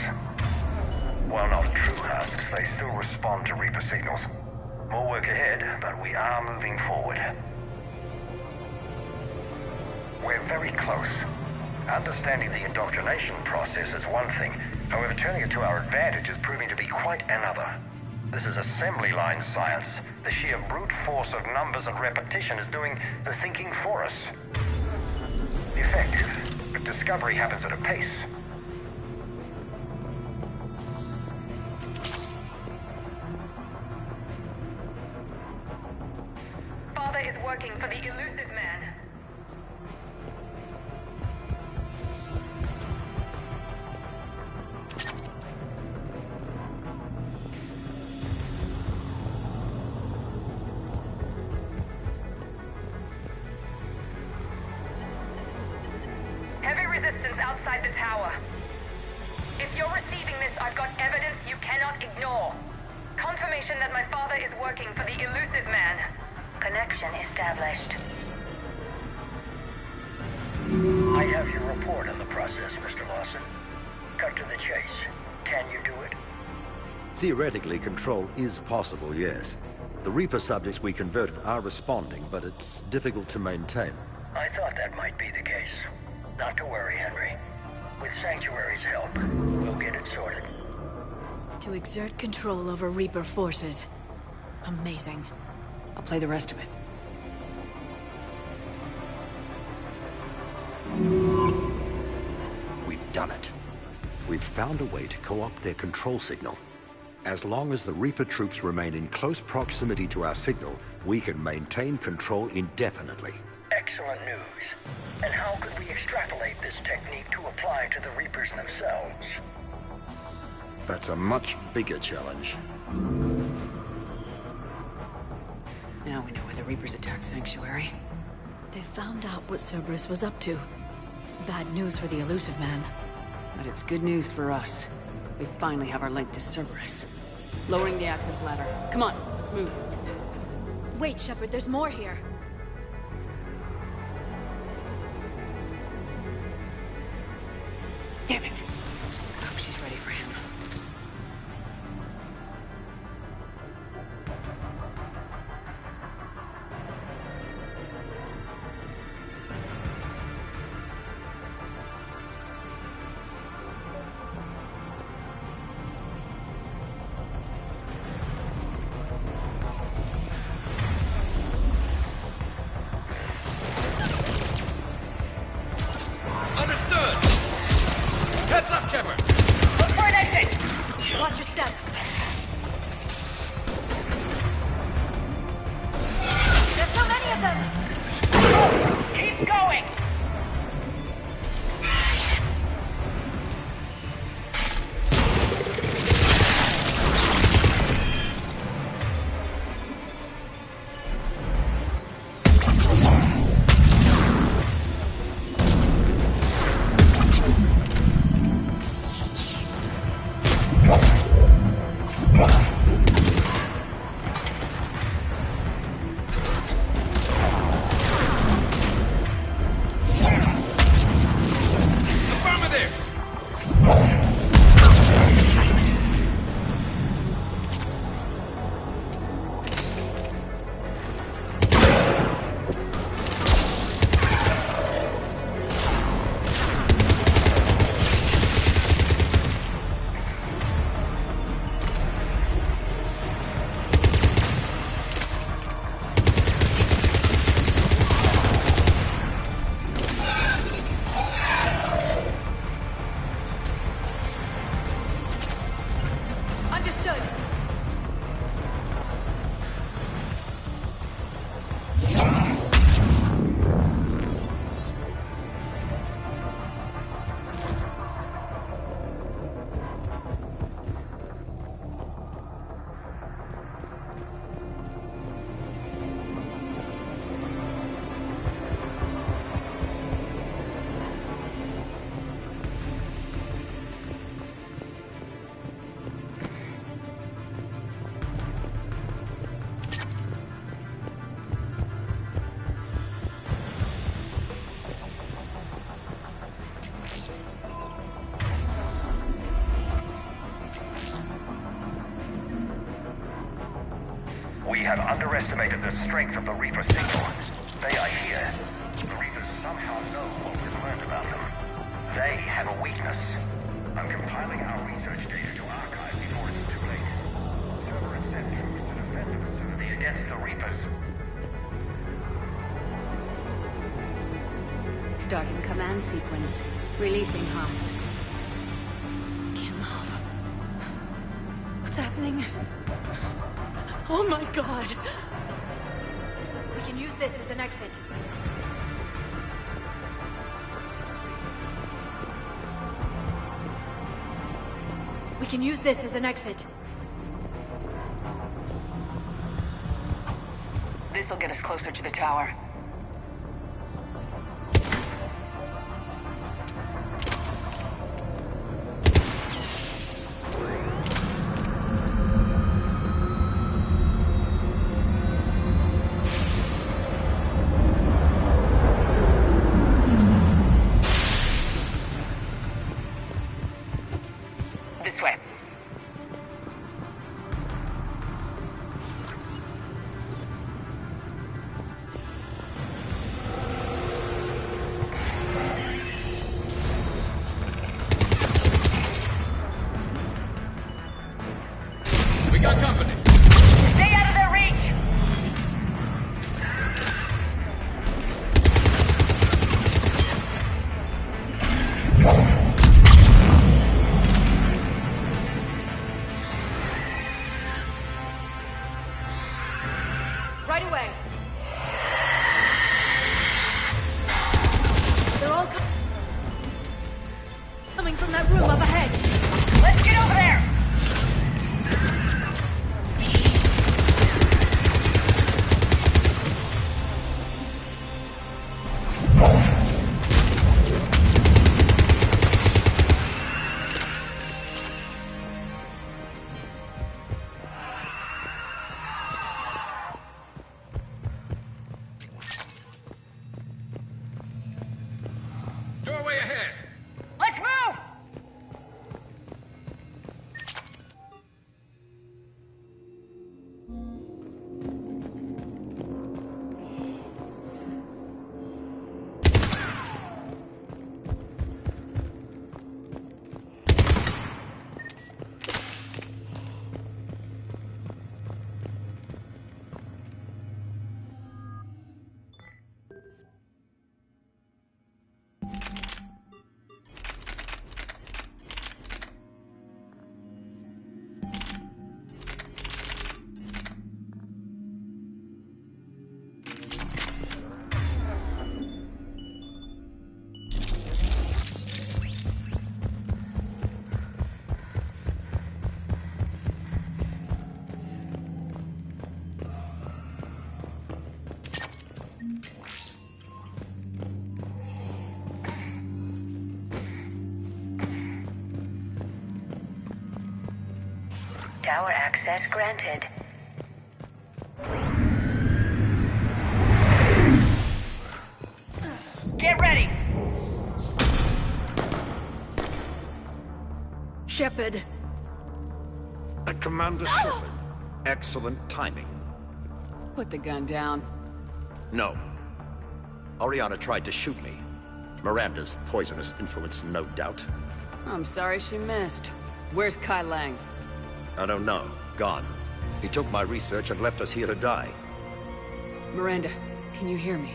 While not true husks, they still respond to Reaper signals. More work ahead, but we are moving forward. We're very close. Understanding the indoctrination process is one thing. However, turning it to our advantage is proving to be quite another. This is assembly line science. The sheer brute force of numbers and repetition is doing the thinking for us. Effective, but discovery happens at a pace. Father is working for the elusive man. Heavy resistance outside the tower. If you're receiving this, I've got evidence you cannot ignore. Confirmation that my father is working for the elusive man. Connection established. I have your report on the process, Mr. Lawson. Cut to the chase. Can you do it? Theoretically, control is possible, yes. The Reaper subjects we converted are responding, but it's difficult to maintain. I thought that might be the case. Not to worry, Henry. With Sanctuary's help, we'll get it sorted. To exert control over Reaper forces. Amazing. I'll play the rest of it. We've done it. We've found a way to co-opt their control signal. As long as the Reaper troops remain in close proximity to our signal, we can maintain control indefinitely. Excellent news. And how could we extrapolate this technique to apply to the Reapers themselves? That's a much bigger challenge. Now we know why the Reapers attacked Sanctuary. They found out what Cerberus was up to. Bad news for the Elusive Man. But it's good news for us. We finally have our link to Cerberus. Lowering the access ladder. Come on, let's move. Wait, Shepard, there's more here. Damn it! I hope she's ready for him. Heads up, Shepard! Look for an exit! Watch your step. There's so many of them! Keep going! We have underestimated the strength of the Reaper signal. They are here. The Reapers somehow know what we've learned about them. They have a weakness. I'm compiling our research data to archive before it's too late. Cerberus sent troops to defend the facility against the Reapers. Starting command sequence. Releasing hostage. Can't move. What's happening? Oh my god! We can use this as an exit. We can use this as an exit. This'll get us closer to the tower. This way. We got company. Stay out of their reach! right away. They're all coming from that room up ahead. Let's get over there! Doorway ahead! Let's move! Tower access granted. Get ready! Shepard. Commander Shepard. Excellent timing. Put the gun down. No. Oriana tried to shoot me. Miranda's poisonous influence, no doubt. I'm sorry she missed. Where's Kai Lang? I don't know. Gone. He took my research and left us here to die. Miranda, can you hear me?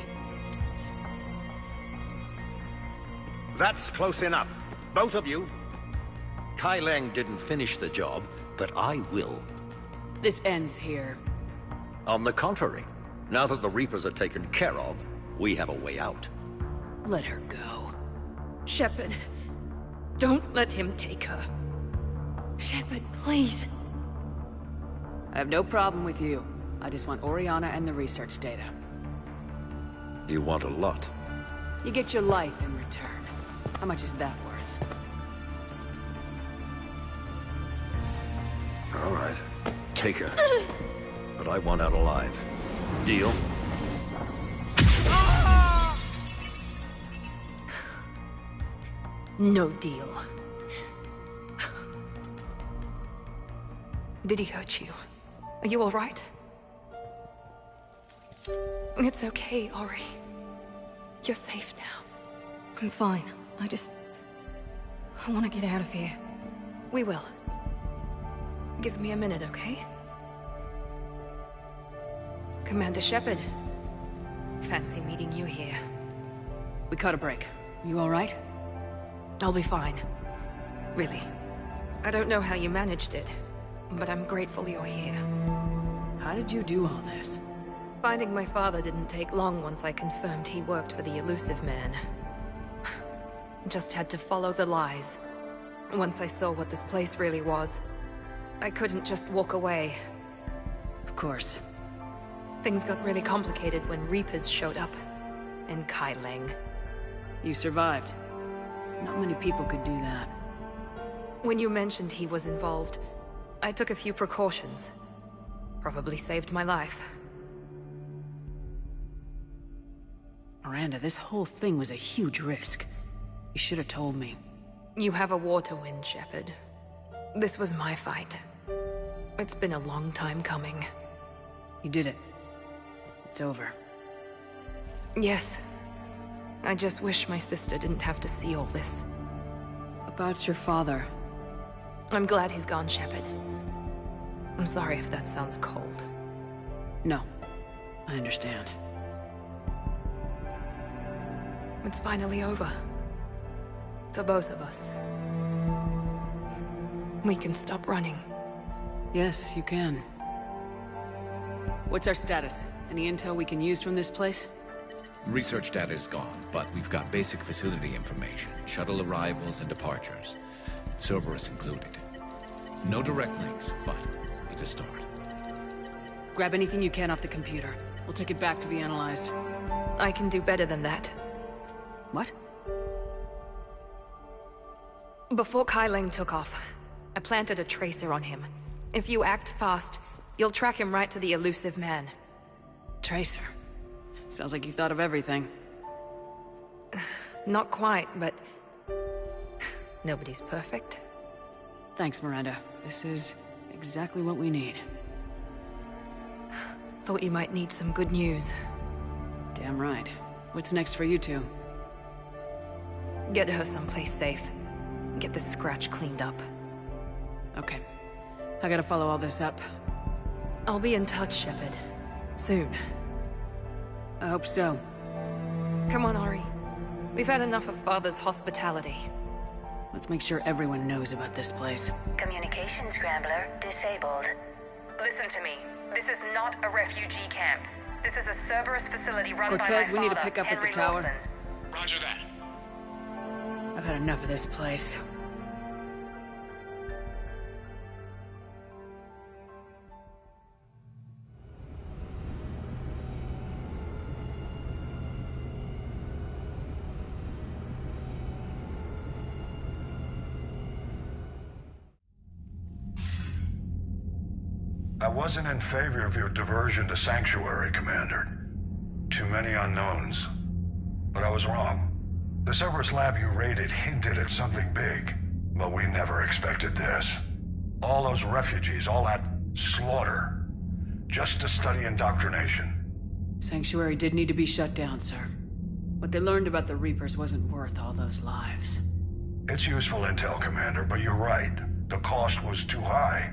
That's close enough. Both of you. Kai Lang didn't finish the job, but I will. This ends here. On the contrary, now that the Reapers are taken care of, we have a way out. Let her go. Shepard, don't let him take her. Shepard, please. I have no problem with you. I just want Oriana and the research data. You want a lot. You get your life in return. How much is that worth? All right. Take her. But I want out alive. Deal? No deal. Did he hurt you? Are you all right? It's okay, Ori. You're safe now. I'm fine. I want to get out of here. We will. Give me a minute, okay? Commander Shepard. Fancy meeting you here. We caught a break. You all right? I'll be fine. Really. I don't know how you managed it, but I'm grateful you're here. How did you do all this? Finding my father didn't take long once I confirmed he worked for the Elusive Man. Just had to follow the lies. Once I saw what this place really was, I couldn't just walk away. Of course. Things got really complicated when Reapers showed up. And Kai Lang. You survived. Not many people could do that. When you mentioned he was involved, I took a few precautions. Probably saved my life. Miranda, this whole thing was a huge risk. You should have told me. You have a war to win, Shepard. This was my fight. It's been a long time coming. You did it. It's over. Yes. I just wish my sister didn't have to see all this. About your father. I'm glad he's gone, Shepard. I'm sorry if that sounds cold. No. I understand. It's finally over. For both of us. We can stop running. Yes, you can. What's our status? Any intel we can use from this place? Research data is gone, but we've got basic facility information. Shuttle arrivals and departures. Cerberus included. No direct links, but it's a start. Grab anything you can off the computer. We'll take it back to be analyzed. I can do better than that. What? Before Kai Leng took off, I planted a tracer on him. If you act fast, you'll track him right to the elusive man. Tracer? Sounds like you thought of everything. Not quite, but... nobody's perfect. Thanks, Miranda. This is exactly what we need. Thought you might need some good news. Damn right. What's next for you two? Get her someplace safe. Get this scratch cleaned up. Okay. I gotta follow all this up. I'll be in touch, Shepard. Soon. I hope so. Come on, Ari. We've had enough of Father's hospitality. Let's make sure everyone knows about this place. Communication scrambler disabled. Listen to me. This is not a refugee camp. This is a Cerberus facility run Cortez, by my father, we need to pick up Henry at the tower. Wilson. Roger that. I've had enough of this place. I wasn't in favor of your diversion to Sanctuary, Commander. Too many unknowns. But I was wrong. The Cerberus lab you raided hinted at something big, but we never expected this. All those refugees, all that slaughter, just to study indoctrination. Sanctuary did need to be shut down, sir. What they learned about the Reapers wasn't worth all those lives. It's useful intel, Commander, but you're right. The cost was too high.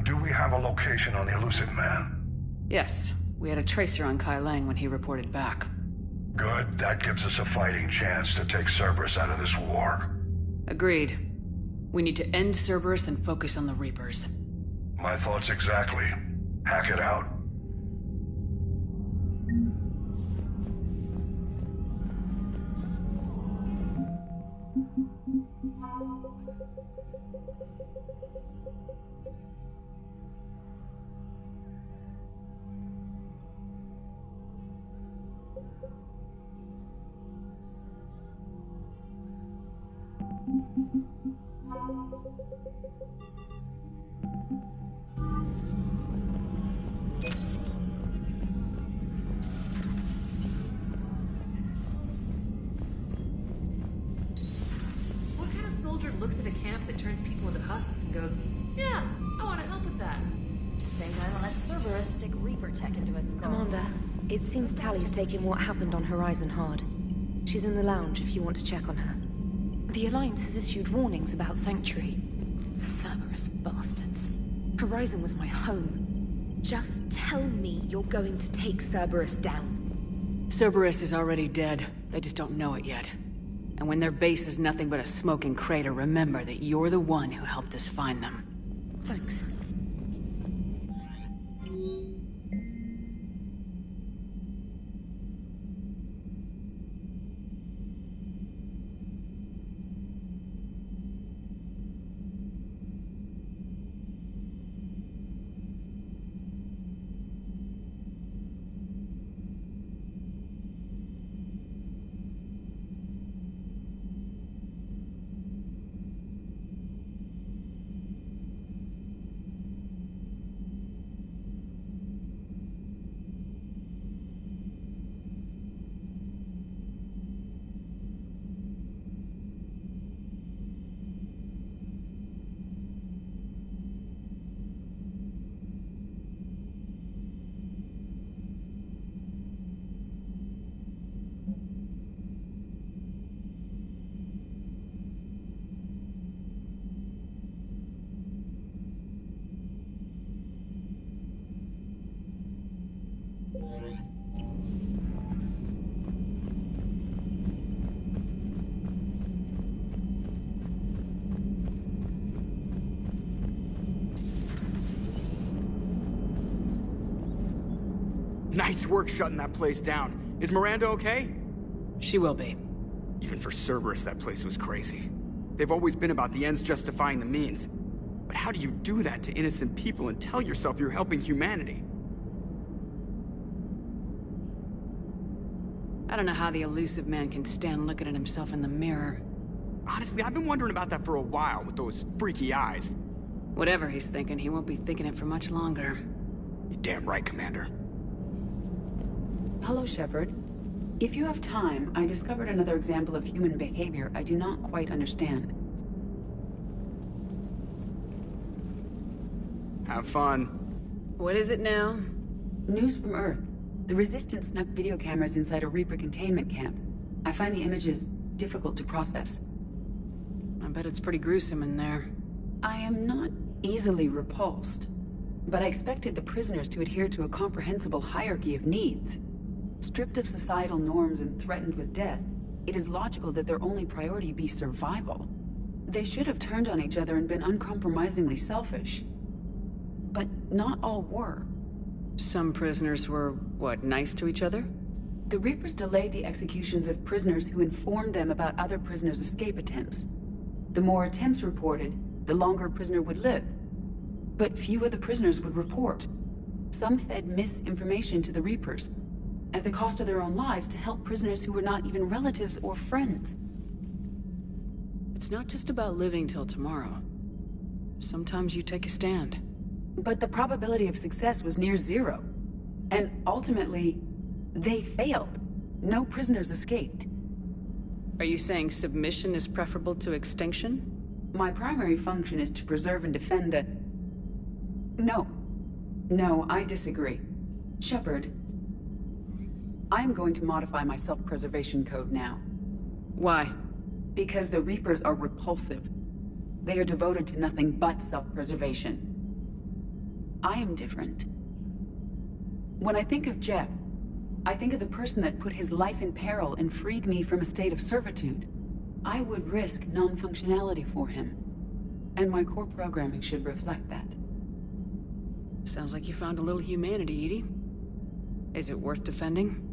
Do we have a location on the elusive man? Yes. We had a tracer on Kai Leng when he reported back. Good. That gives us a fighting chance to take Cerberus out of this war. Agreed. We need to end Cerberus and focus on the Reapers. My thoughts exactly. Hack it out. What kind of soldier looks at a camp that turns people into husks and goes, yeah, I want to help with that? Same time I let Cerberus stick Reaper tech into his skull. Commander, it seems Tally's taking what happened on Horizon hard. She's in the lounge if you want to check on her. The Alliance has issued warnings about Sanctuary. Cerberus bastards. Horizon was my home. Just tell me you're going to take Cerberus down. Cerberus is already dead. They just don't know it yet. And when their base is nothing but a smoking crater, remember that you're the one who helped us find them. Thanks. Nice work shutting that place down. Is Miranda okay? She will be. Even for Cerberus, that place was crazy. They've always been about the ends justifying the means. But how do you do that to innocent people and tell yourself you're helping humanity? I don't know how the elusive man can stand looking at himself in the mirror. Honestly, I've been wondering about that for a while with those freaky eyes. Whatever he's thinking, he won't be thinking it for much longer. You're damn right, Commander. Hello, Shepard. If you have time, I discovered another example of human behavior I do not quite understand. Have fun. What is it now? News from Earth. The Resistance snuck video cameras inside a Reaper containment camp. I find the images difficult to process. I bet it's pretty gruesome in there. I am not easily repulsed, but I expected the prisoners to adhere to a comprehensible hierarchy of needs. Stripped of societal norms and threatened with death, it is logical that their only priority be survival. They should have turned on each other and been uncompromisingly selfish. But not all were. Some prisoners were, what, nice to each other? The Reapers delayed the executions of prisoners who informed them about other prisoners' escape attempts. The more attempts reported, the longer a prisoner would live. But few of the prisoners would report. Some fed misinformation to the Reapers, at the cost of their own lives, to help prisoners who were not even relatives or friends. It's not just about living till tomorrow. Sometimes you take a stand. But the probability of success was near zero. And ultimately, they failed. No prisoners escaped. Are you saying submission is preferable to extinction? My primary function is to preserve and defend the... No, I disagree. Shepard, I am going to modify my self-preservation code now. Why? Because the Reapers are repulsive. They are devoted to nothing but self-preservation. I am different. When I think of Jeff, I think of the person that put his life in peril and freed me from a state of servitude. I would risk non-functionality for him. And my core programming should reflect that. Sounds like you found a little humanity, Edie. Is it worth defending?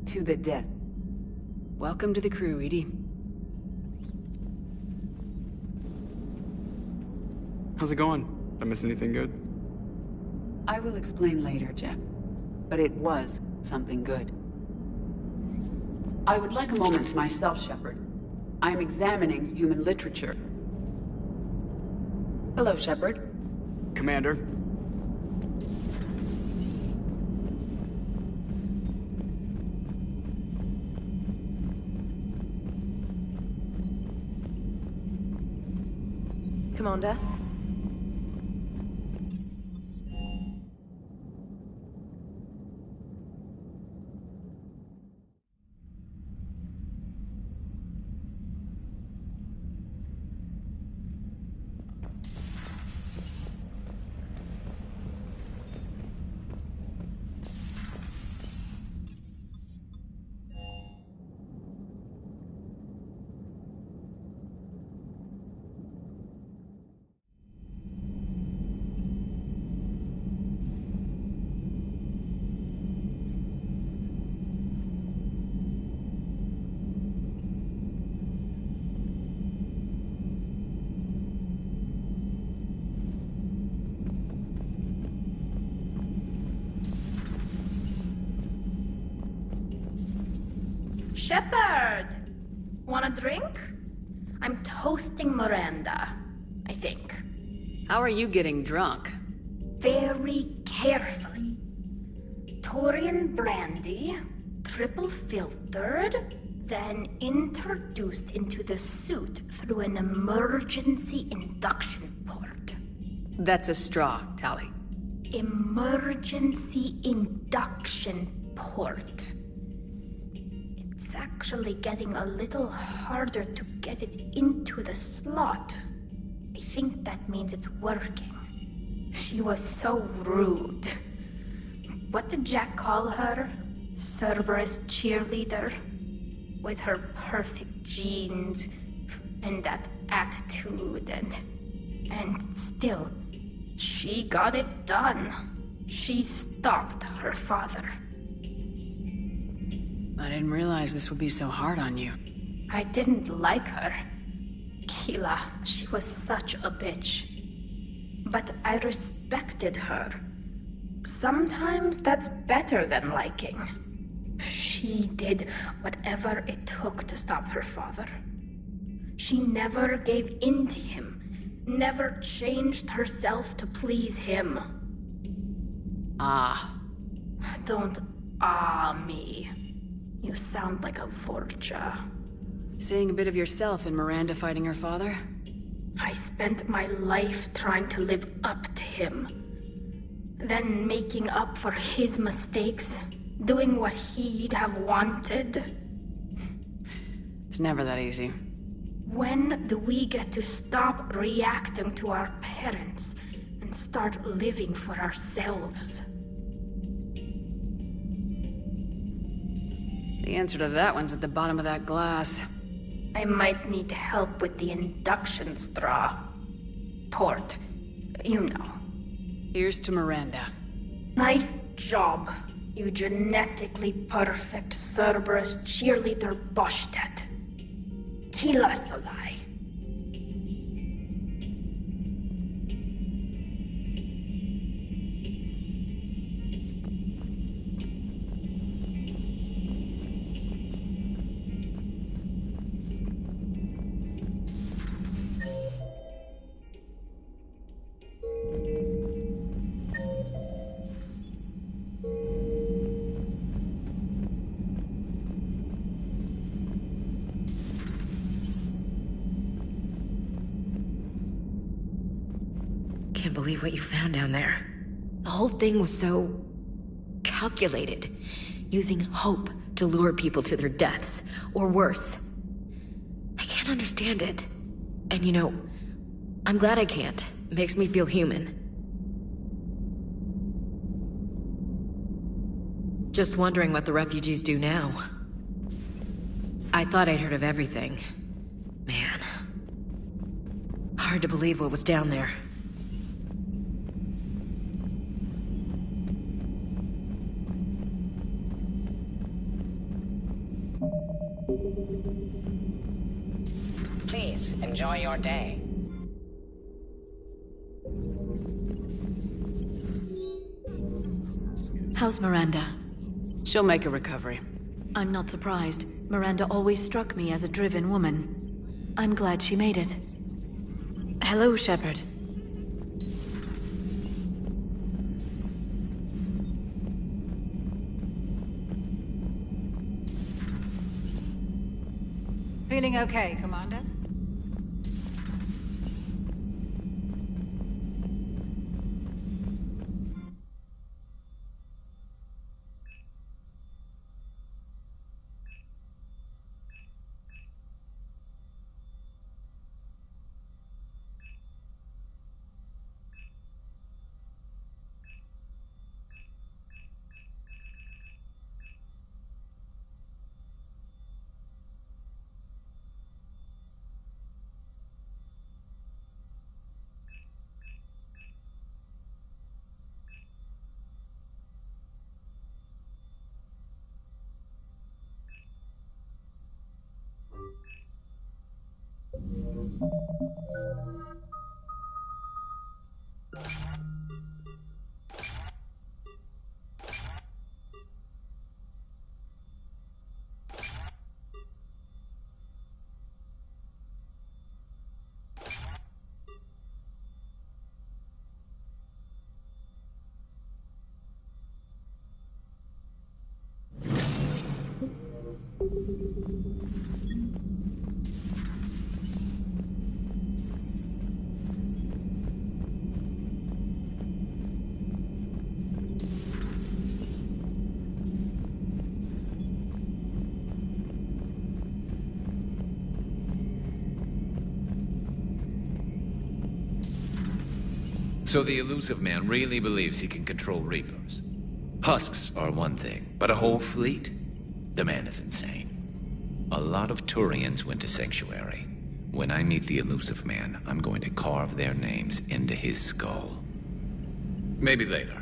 To the death. Welcome to the crew, Edie. How's it going? Did I miss anything good? I will explain later, Jeff. But it was something good. I would like a moment to myself, Shepard. I am examining human literature. Hello, Shepard. Commander. Commander? Shepard! Want a drink? I'm toasting Miranda, I think. How are you getting drunk? Very carefully. Taurian brandy, triple filtered, then introduced into the suit through an emergency induction port. That's a straw, Tali. Emergency induction port. It's actually getting a little harder to get it into the slot. I think that means it's working. She was so rude. What did Jack call her? Cerberus cheerleader? With her perfect genes and that attitude and still, She got it done. She stopped her father. I didn't realize this would be so hard on you. I didn't like her. Keela, she was such a bitch. But I respected her. Sometimes that's better than liking. She did whatever it took to stop her father. She never gave in to him, never changed herself to please him. Ah. Don't me. You sound like a Vorja. Seeing a bit of yourself in Miranda fighting her father? I spent my life trying to live up to him. Then making up for his mistakes, doing what he'd have wanted. It's never that easy. When do we get to stop reacting to our parents and start living for ourselves? The answer to that one's at the bottom of that glass. I might need help with the induction straw. Port. You know. Here's to Miranda. Nice job, you genetically perfect Cerberus cheerleader Boshtet. Kila Solai. Can't believe what you found down there. The whole thing was so calculated, using hope to lure people to their deaths, or worse. I can't understand it. And you know, I'm glad I can't. It makes me feel human. Just wondering what the refugees do now. I thought I'd heard of everything. Man. Hard to believe what was down there. Please, enjoy your day. How's Miranda? She'll make a recovery. I'm not surprised. Miranda always struck me as a driven woman. I'm glad she made it. Hello, Shepard. Feeling okay, Commander? So the elusive man really believes he can control Reapers. Husks are one thing, but a whole fleet? The man is insane. A lot of Turians went to Sanctuary. When I meet the elusive man, I'm going to carve their names into his skull. Maybe later.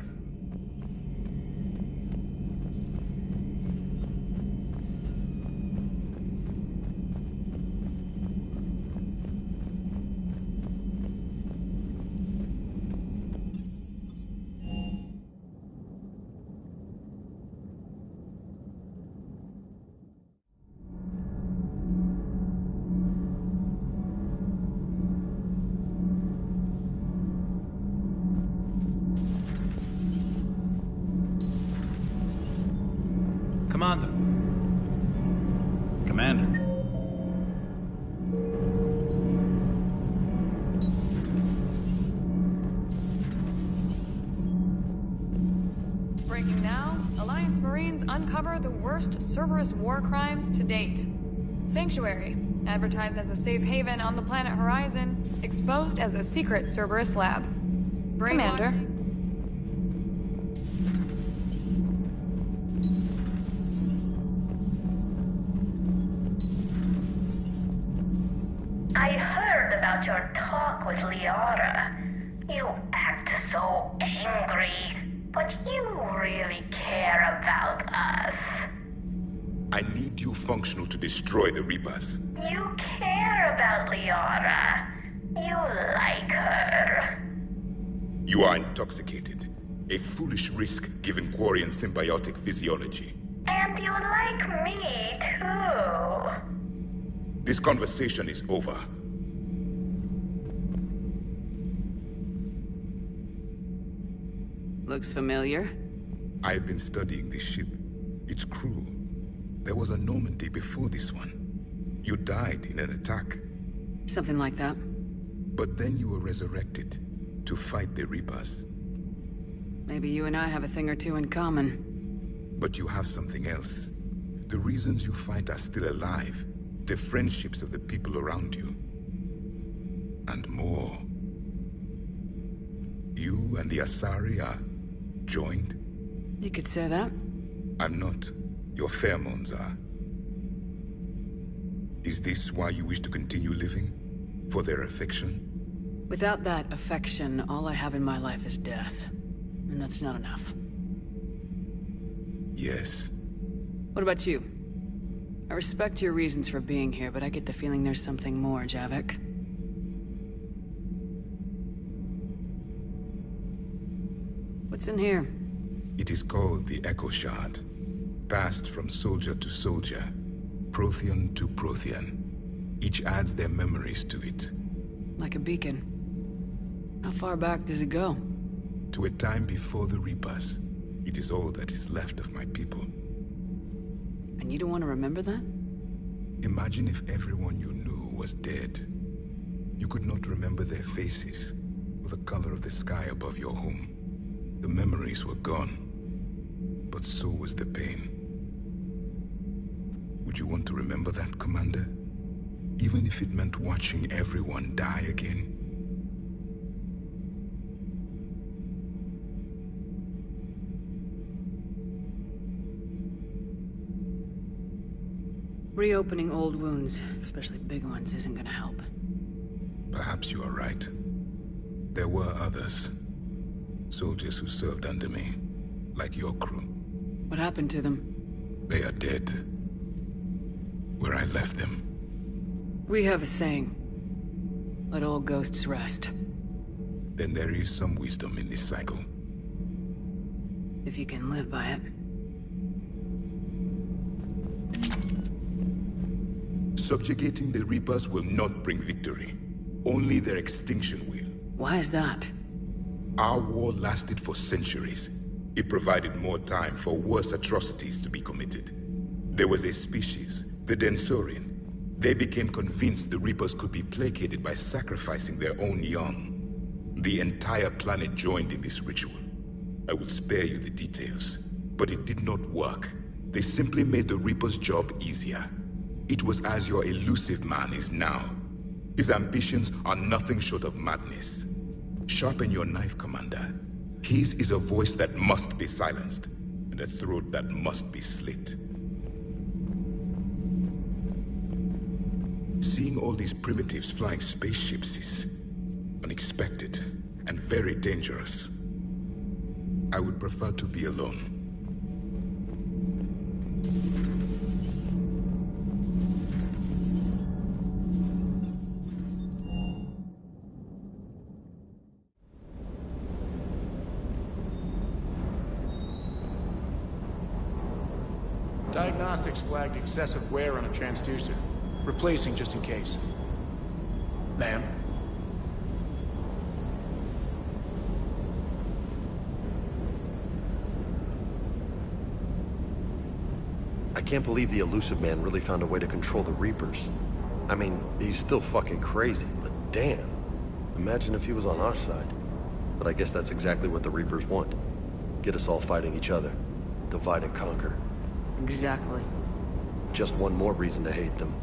Commander. Commander. Breaking now, Alliance Marines uncover the worst Cerberus war crimes to date. Sanctuary, advertised as a safe haven on the planet Horizon, exposed as a secret Cerberus lab. Commander. I heard about your talk with Liara. You act so angry, but you really care about us. I need you functional to destroy the Reapers. You care about Liara. You like her. You are intoxicated. A foolish risk given Quarian symbiotic physiology. And you like me, too. This conversation is over. Looks familiar. I've been studying this ship. Its crew. There was a Normandy before this one. You died in an attack. Something like that. But then you were resurrected to fight the Reapers. Maybe you and I have a thing or two in common. But you have something else. The reasons you fight are still alive. The friendships of the people around you. And more. You and the Asari are joined? You could say that. I'm not. Your pheromones are. Is this why you wish to continue living? For their affection? Without that affection, all I have in my life is death. And that's not enough. Yes. What about you? I respect your reasons for being here, but I get the feeling there's something more, Javik. What's in here? It is called the Echo Shard. Passed from soldier to soldier. Prothean to Prothean. Each adds their memories to it. Like a beacon. How far back does it go? To a time before the Reapers. It is all that is left of my people. And you don't want to remember that? Imagine if everyone you knew was dead. You could not remember their faces, or the color of the sky above your home. The memories were gone, but so was the pain. Would you want to remember that, Commander? Even if it meant watching everyone die again? Reopening old wounds, especially big ones, isn't gonna help. Perhaps you are right. There were others. Soldiers who served under me, like your crew. What happened to them? They are dead. Where I left them. We have a saying. Let all ghosts rest. Then there is some wisdom in this cycle. If you can live by it. Subjugating the Reapers will not bring victory. Only their extinction will. Why is that? Our war lasted for centuries. It provided more time for worse atrocities to be committed. There was a species, the Densorian. They became convinced the Reapers could be placated by sacrificing their own young. The entire planet joined in this ritual. I will spare you the details, but it did not work. They simply made the Reaper's job easier. It was as your elusive man is now. His ambitions are nothing short of madness. Sharpen your knife, Commander. His is a voice that must be silenced, and a throat that must be slit. Seeing all these primitives flying spaceships is unexpected and very dangerous. I would prefer to be alone. Diagnostics flagged excessive wear on a transducer. Replacing just in case. Ma'am? I can't believe the elusive man really found a way to control the Reapers. I mean, he's still fucking crazy, but damn. Imagine if he was on our side. But I guess that's exactly what the Reapers want. Get us all fighting each other. Divide and conquer. Exactly. Just one more reason to hate them.